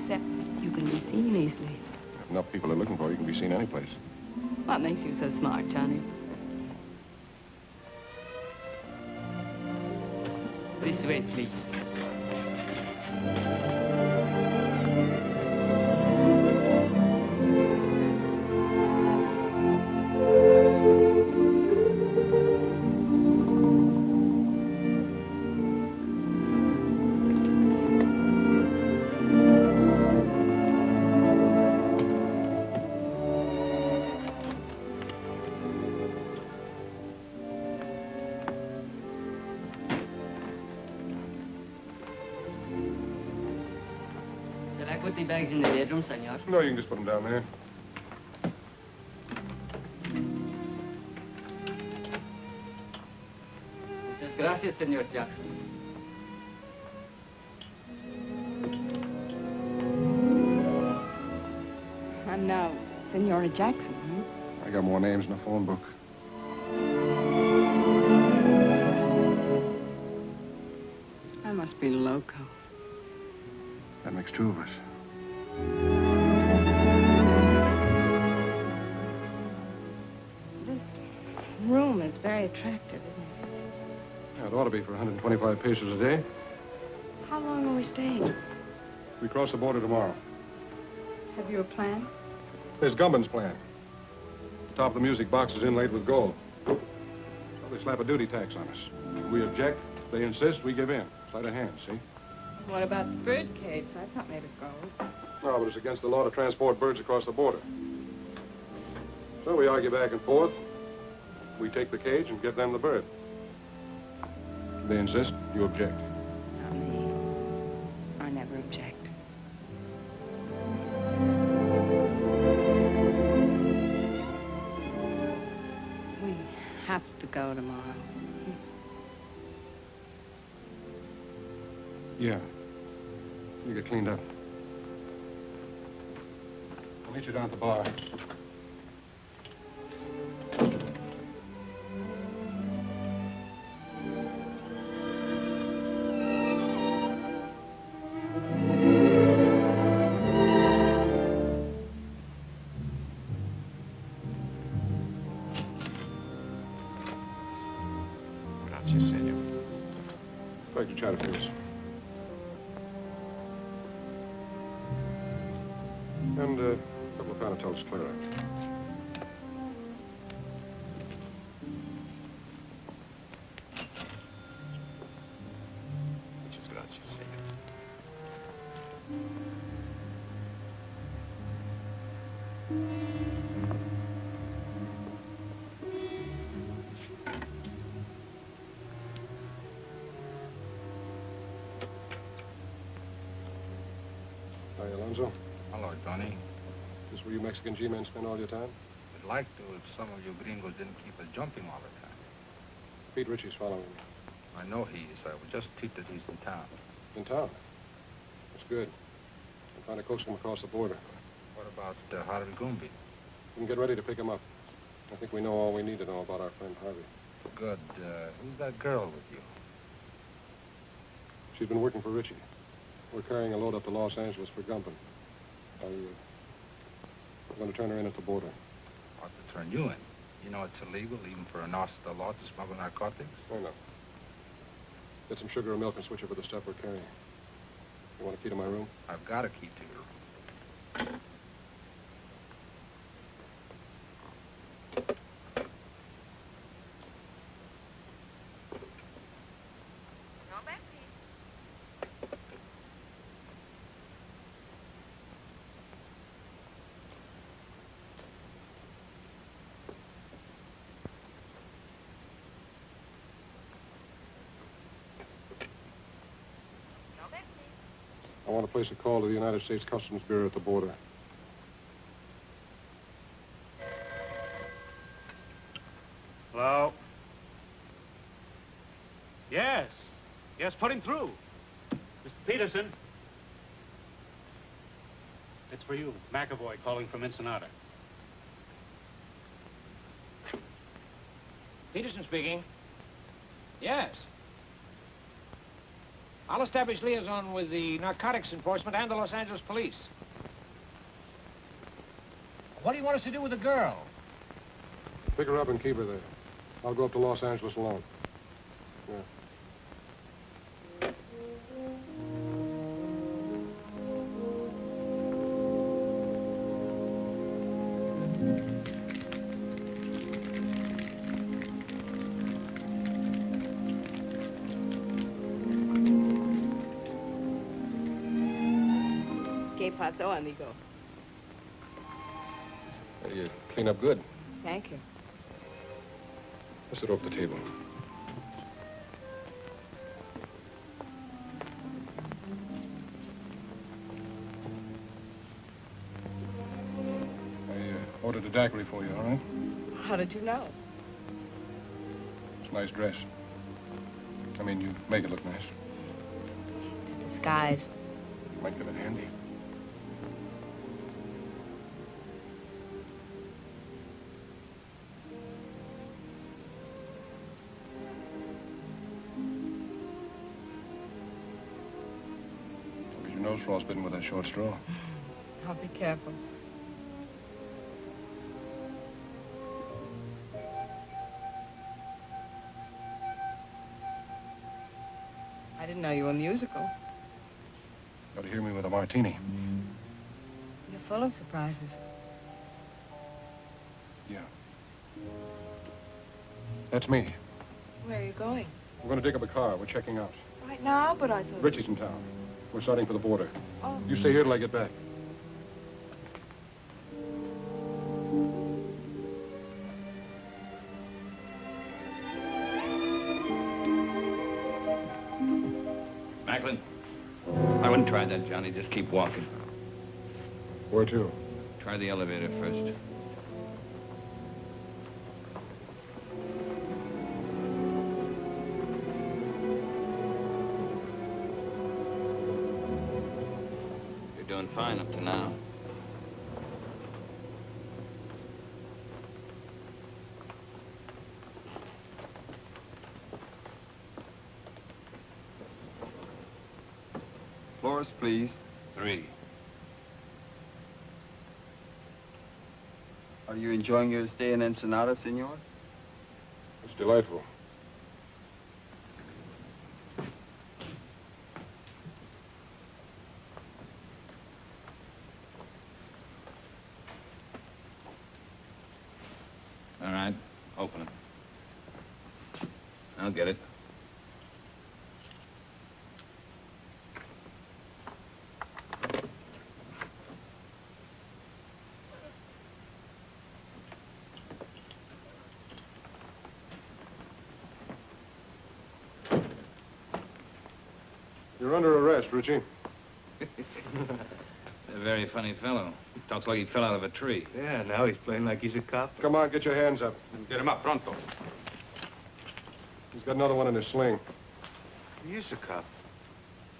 Except you can be seen easily. If enough people are looking for you, can be seen any place. What makes you so smart, Johnny? This way, please. Put the bags in the bedroom, senor. No, you can just put them down there. Muchas gracias, senor Jackson. I'm now Senora Jackson, I got more names in the phone book. I must be loco. That makes two of us. This room is very attractive, isn't it? Yeah, it ought to be for 125 pesos a day. How long are we staying? We cross the border tomorrow. Have you a plan? There's Gumman's plan. The top of the music box is inlaid with gold. So they slap a duty tax on us. If we object, they insist, we give in. Sleight of hand, see? What about the bird cage? That's not made of gold. No, but it's against the law to transport birds across the border. So we argue back and forth. We take the cage and give them the bird. They insist, you object. Not me. I never object. We have to go tomorrow. Yeah. You get cleaned up. I'll meet you down at the bar. Inspector Chatterfield. And a couple of Panatel's Clara. Muchas gracias, Seiter. Hi, Alonzo. Hello, Johnny. This where you Mexican G-men spend all your time? I'd like to if some of you gringos didn't keep us jumping all the time. Pete Ritchie's following me. I know he is. I was just tweeted that he's in town. In town? That's good. I'm trying to coax him across the border. What about Harvey Goomby? We can get ready to pick him up. I think we know all we need to know about our friend Harvey. Good. Who's that girl with you? She's been working for Ritchie. We're carrying a load up to Los Angeles for Gumpin. I'm going to turn her in at the border. Ought to turn you in. You know it's illegal, even for an officer of the law, to smuggle narcotics? I know. Get some sugar and milk and switch over the stuff we're carrying. You want a key to my room? I've got a key to your room. I want to place a call to the United States Customs Bureau at the border. Hello? Yes. Yes, put him through. Mr. Peterson. It's for you, McAvoy, calling from Ensenada. Peterson speaking. Yes. I'll establish liaison with the narcotics enforcement and the Los Angeles police. What do you want us to do with the girl? Pick her up and keep her there. I'll go up to Los Angeles alone. Yeah. ¿Qué pasó, amigo? You clean up good. Thank you. Let's sit off the table. I ordered a daiquiri for you, all right? How did you know? It's a nice dress. I mean, you make it look nice. Disguise. Might come in handy. Look at your nose frostbitten with that short straw. I'll be careful. I didn't know you were musical. Got to hear me with a martini. You're full of surprises. Yeah. That's me. Where are you going? We're going to dig up a car. We're checking out. Right now, but I thought... Ritchie's in town. We're starting for the border. Oh. You stay here till I get back. Macklin, I wouldn't try that, Johnny. Just keep walking. Where to? Try the elevator first. You're doing fine up to now. Floors, please. 3. Are you enjoying your stay in Ensenada, senor? It's delightful. All right, open it. I'll get it. You're under arrest, Richie. A very funny fellow. Talks like he fell out of a tree. Yeah, now he's playing like he's a cop. Come on, get your hands up. Get him up, pronto. He's got another one in his sling. He is a cop.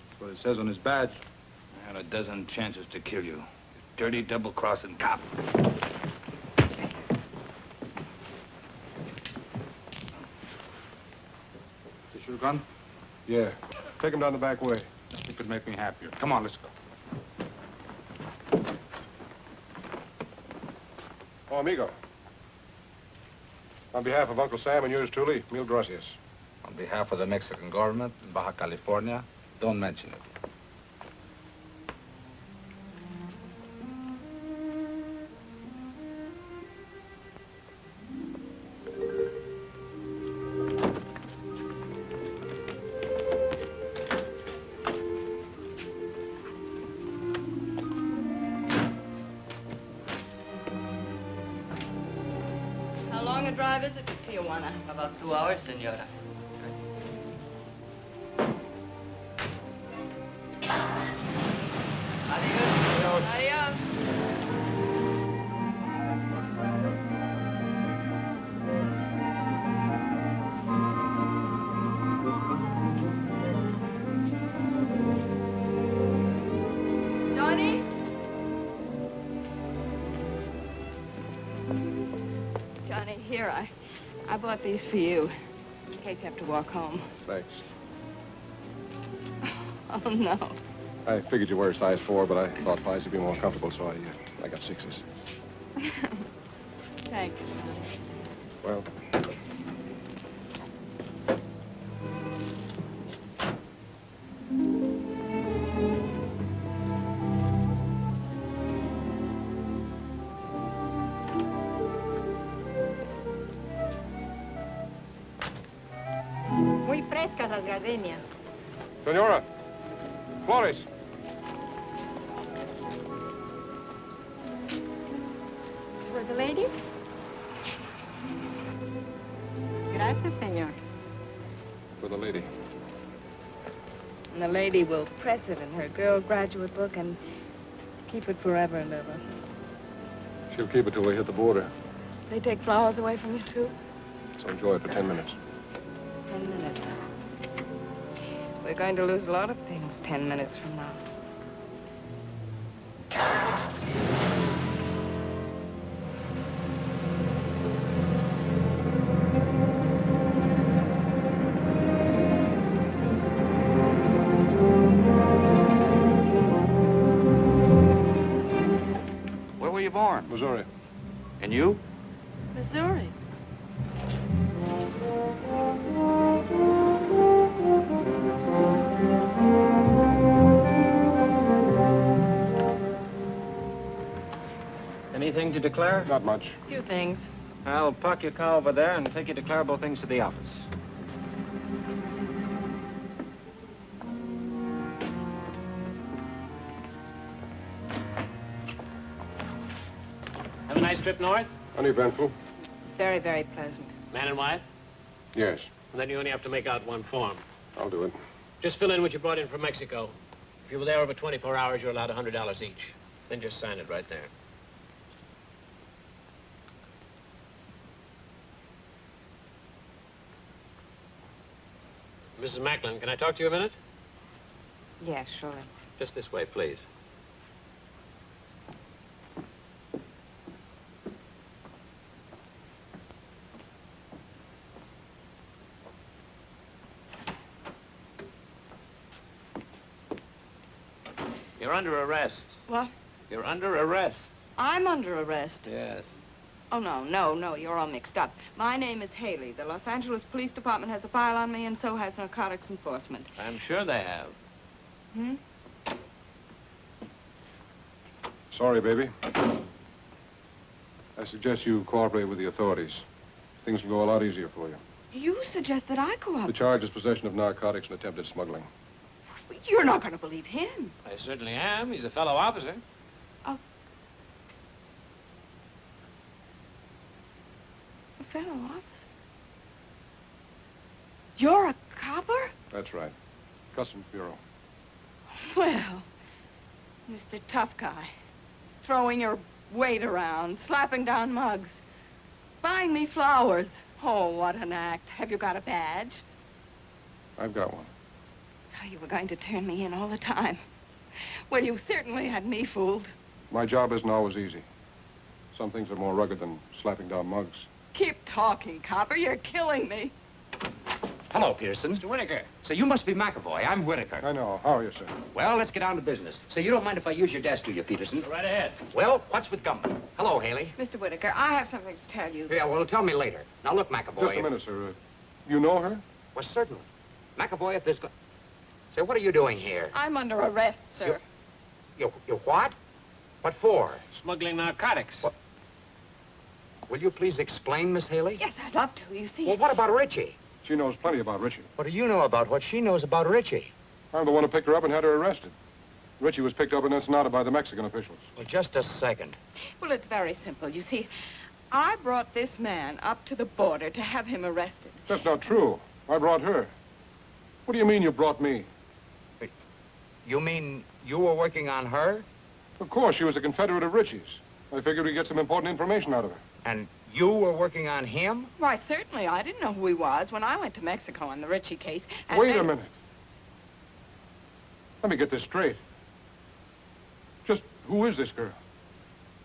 That's what it says on his badge. I had a dozen chances to kill you. You dirty, double-crossing cop. Is your gun? Yeah. Take him down the back way. It could make me happier. Come on, let's go. Oh, amigo. On behalf of Uncle Sam and yours truly, mil gracias. On behalf of the Mexican government in Baja California, don't mention it. How long a drive is it to Tijuana? About 2 hours, senora. Adios. Adios. Johnny? Johnny, here, I bought these for you, in case you have to walk home. Thanks. Oh, no. I figured you were a size 4, but I thought 5s would be more comfortable, so I got 6s. Thank you, Johnny. Well, Muy frescas las gardenias. Senora, Flores. For the lady? Gracias, señor. For the lady. And the lady will press it in her girl graduate book and keep it forever and ever. She'll keep it till we hit the border. They take flowers away from you, too? So enjoy it for 10 minutes. 10 minutes. We're going to lose a lot of things 10 minutes from now. Where were you born? Missouri. And you? Missouri. Anything to declare? Not much. Few things. I'll park your car over there and take your declarable things to the office. Have a nice trip north? Uneventful. It's very, very pleasant. Man and wife? Yes, And then you only have to make out one form. I'll do it. Just fill in what you brought in from Mexico. If you were there over 24 hours, you're allowed $100 each. Then just sign it right there. Mrs. Macklin, can I talk to you a minute? Yes, surely. Just this way, please. You're under arrest. What? You're under arrest. I'm under arrest. Yes. Oh, no, you're all mixed up. My name is Haley. The Los Angeles Police Department has a file on me, and so has narcotics enforcement. I'm sure they have. Hmm? Sorry, baby. I suggest you cooperate with the authorities. things will go a lot easier for you. You suggest that I The cooperate. charge is possession of narcotics and attempted smuggling. You're not going to believe him. I certainly am. He's a fellow officer. A fellow officer? You're a copper? That's right. Customs Bureau. Well, Mr. Tough Guy, throwing your weight around, slapping down mugs, buying me flowers. Oh, what an act. Have you got a badge? I've got one. Oh, you were going to turn me in all the time. Well, you certainly had me fooled. My job isn't always easy. Some things are more rugged than slapping down mugs. Keep talking, copper. You're killing me. Hello, Pearson. Mr. Whitaker. So you must be McAvoy. I'm Whitaker. I know. How are you, sir? Well, let's get down to business. So you don't mind if I use your desk, do you, Peterson? Go right ahead. Well, what's with Gumman? Hello, Haley. Mr. Whitaker, I have something to tell you. Yeah, well, tell me later. Now, look, McAvoy. Just a minute, sir. You know her? Well, certainly. McAvoy, if there's... Say, what are you doing here? I'm under arrest, sir. You what? What for? Smuggling narcotics. What? Will you please explain, Miss Haley? Yes, I'd love to. You see... Well, what about Richie? She knows plenty about Richie. What do you know about what she knows about Richie? I'm the one who picked her up and had her arrested. Richie was picked up in Ensenada by the Mexican officials. Well, just a second. Well, it's very simple. You see, I brought this man up to the border to have him arrested. That's not true. I brought her. What do you mean you brought me? You mean you were working on her? Of course, she was a Confederate of Richie's. I figured we'd get some important information out of her. And you were working on him? Why, certainly. I didn't know who he was when I went to Mexico on the Richie case. And Wait then... a minute. Let me get this straight. Just who is this girl?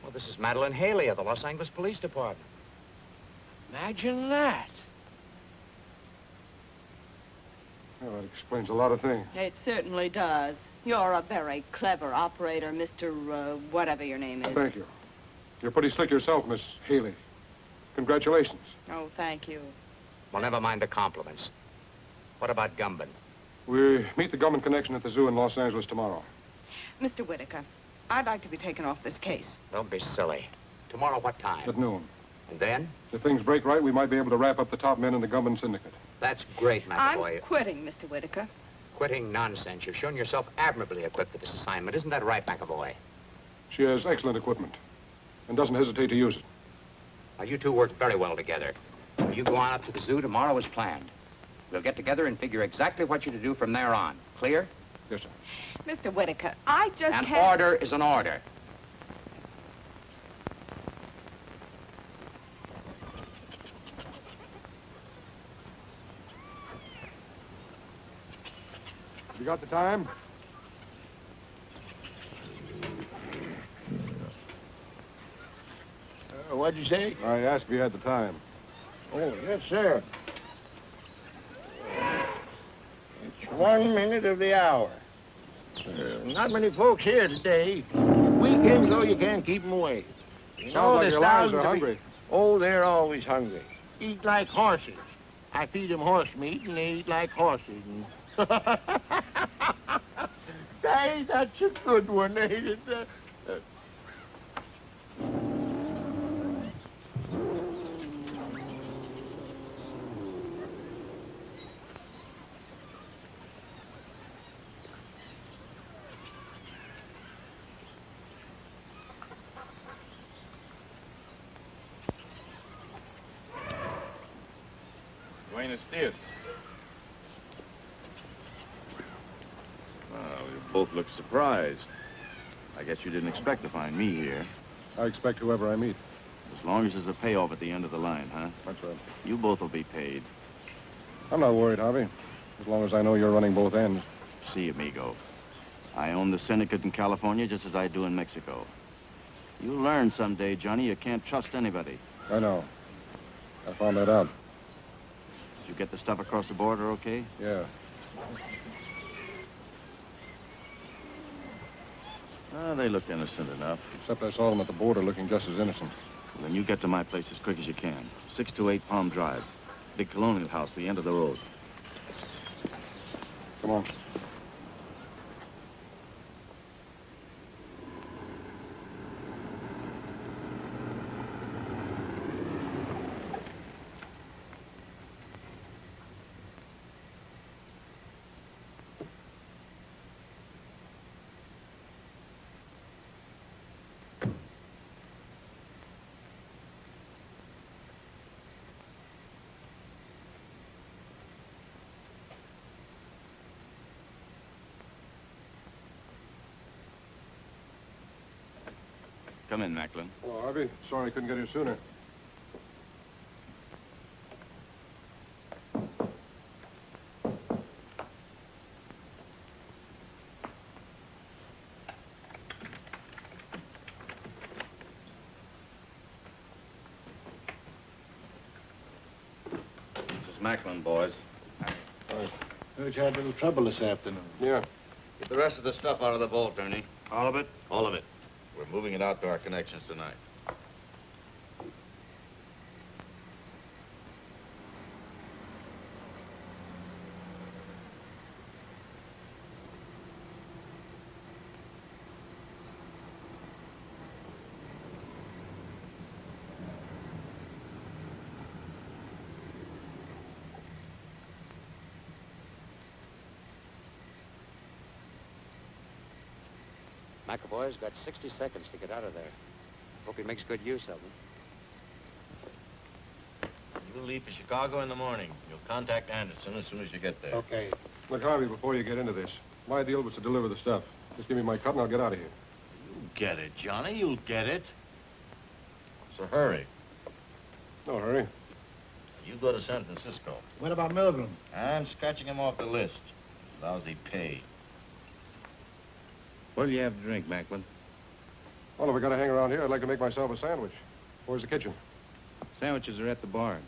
Well, this is Madeline Haley of the Los Angeles Police Department. Imagine that. Well, that explains a lot of things. It certainly does. You're a very clever operator, Mr. Whatever your name is. Thank you. You're pretty slick yourself, Miss Haley. Congratulations. Oh, thank you. Well, never mind the compliments. What about Gumban? We meet the Gumman connection at the zoo in Los Angeles tomorrow. Mr. Whitaker, I'd like to be taken off this case. Don't be silly. Tomorrow, what time? At noon. And then? If things break right, we might be able to wrap up the top men in the Gumman syndicate. That's great, McAvoy. I'm quitting, Mr. Whitaker. Quitting nonsense. You've shown yourself admirably equipped for this assignment. Isn't that right, McAvoy? She has excellent equipment and doesn't hesitate to use it. Now, you two work very well together. You go on up to the zoo tomorrow as planned. We'll get together and figure exactly what you're to do from there on. Clear? Yes, sir. Mr. Whitaker, I just An can't... order is an order. You got the time? What'd you say? I asked if you had the time. Oh, yes, sir. It's 1 minute of the hour. Not many folks here today. Weekends, though, you can't keep them away. You Sounds like there's your lions thousands are of hungry. Oh, they're always hungry. Eat like horses. I feed them horse meat, and they eat like horses. And... Say, that's a good one, ain't it? Buenos dias. Well, you both look surprised. I guess you didn't expect to find me here. I expect whoever I meet. As long as there's a payoff at the end of the line, huh? That's right. You both will be paid. I'm not worried, Javi. As long as I know you're running both ends. See, amigo. I own the syndicate in California just as I do in Mexico. You'll learn someday, Johnny, you can't trust anybody. I know. I found that out. Did you get the stuff across the border okay? Yeah. They looked innocent enough. Except I saw them at the border looking just as innocent. Well, then you get to my place as quick as you can. 628 Palm Drive. Big colonial house, the end of the road. Come on. Come in, Macklin. Oh, Harvey. Sorry I couldn't get here sooner. This is Macklin, boys. Heard you had a little trouble this afternoon. Yeah. Get the rest of the stuff out of the vault, Ernie. All of it? All of it. We're moving it out to our connections tonight. McAvoy's got 60 seconds to get out of there. Hope he makes good use of them. You'll leave for Chicago in the morning. You'll contact Anderson as soon as you get there. Okay. Look, Harvey, before you get into this, my deal was to deliver the stuff. Just give me my cut and I'll get out of here. You'll get it, Johnny. You'll get it. So hurry. No hurry. You go to San Francisco. What about Milgram? I'm scratching him off the list. Lousy pay. What'll you have to drink, Macklin? Well, if we're going to hang around here, I'd like to make myself a sandwich. Where's the kitchen? Sandwiches are at the bar.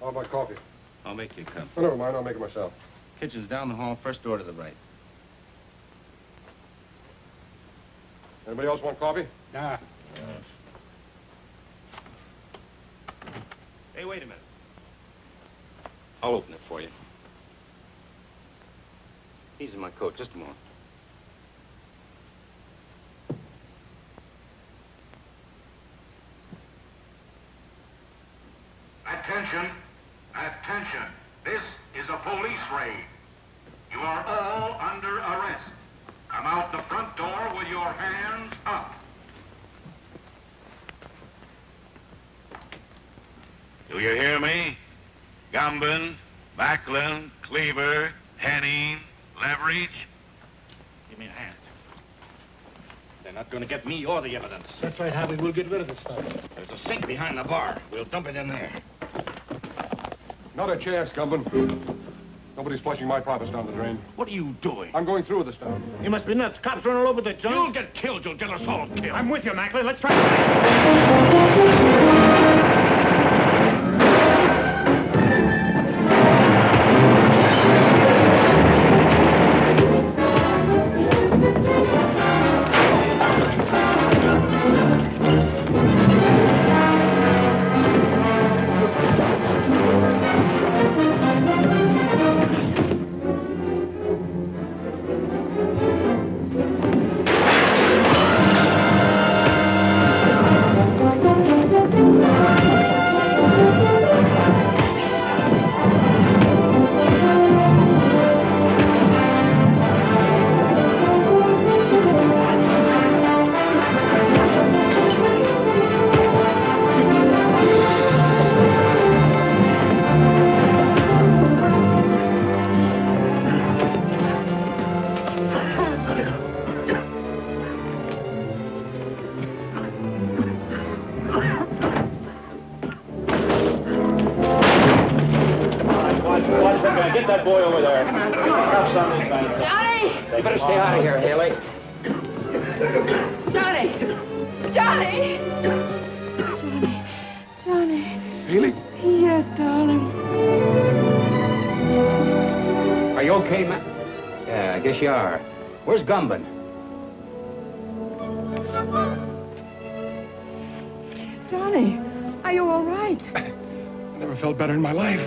How about coffee? I'll make you a cup. Oh, never mind. I'll make it myself. Kitchen's down the hall, first door to the right. Anybody else want coffee? Nah. Hey, wait a minute. I'll open it for you. He's in my coat. Just a moment. Attention! Attention! This is a police raid. You are all under arrest. Come out the front door with your hands up. Do you hear me? Gumbin, Macklin, Cleaver, Henning, Leverage. Give me a hand. They're not going to get me or the evidence. That's right, Harvey. We'll get rid of the stuff. There's a sink behind the bar. We'll dump it in there. Not a chance, Gumbin. Nobody's flushing my profits down the drain. What are you doing? I'm going through with the stuff. You must be nuts. Cops run all over the joint. You'll get killed. You'll get us all killed. I'm with you, Macklin. Let's try Get that boy over there. Cuffs on these guys. Johnny! You better stay out of here, Haley. Johnny! Johnny! Johnny! Haley? Yes, darling. Are you okay, Matt? Yeah, I guess you are. Where's Gumbin? Johnny, are you all right? I never felt better in my life.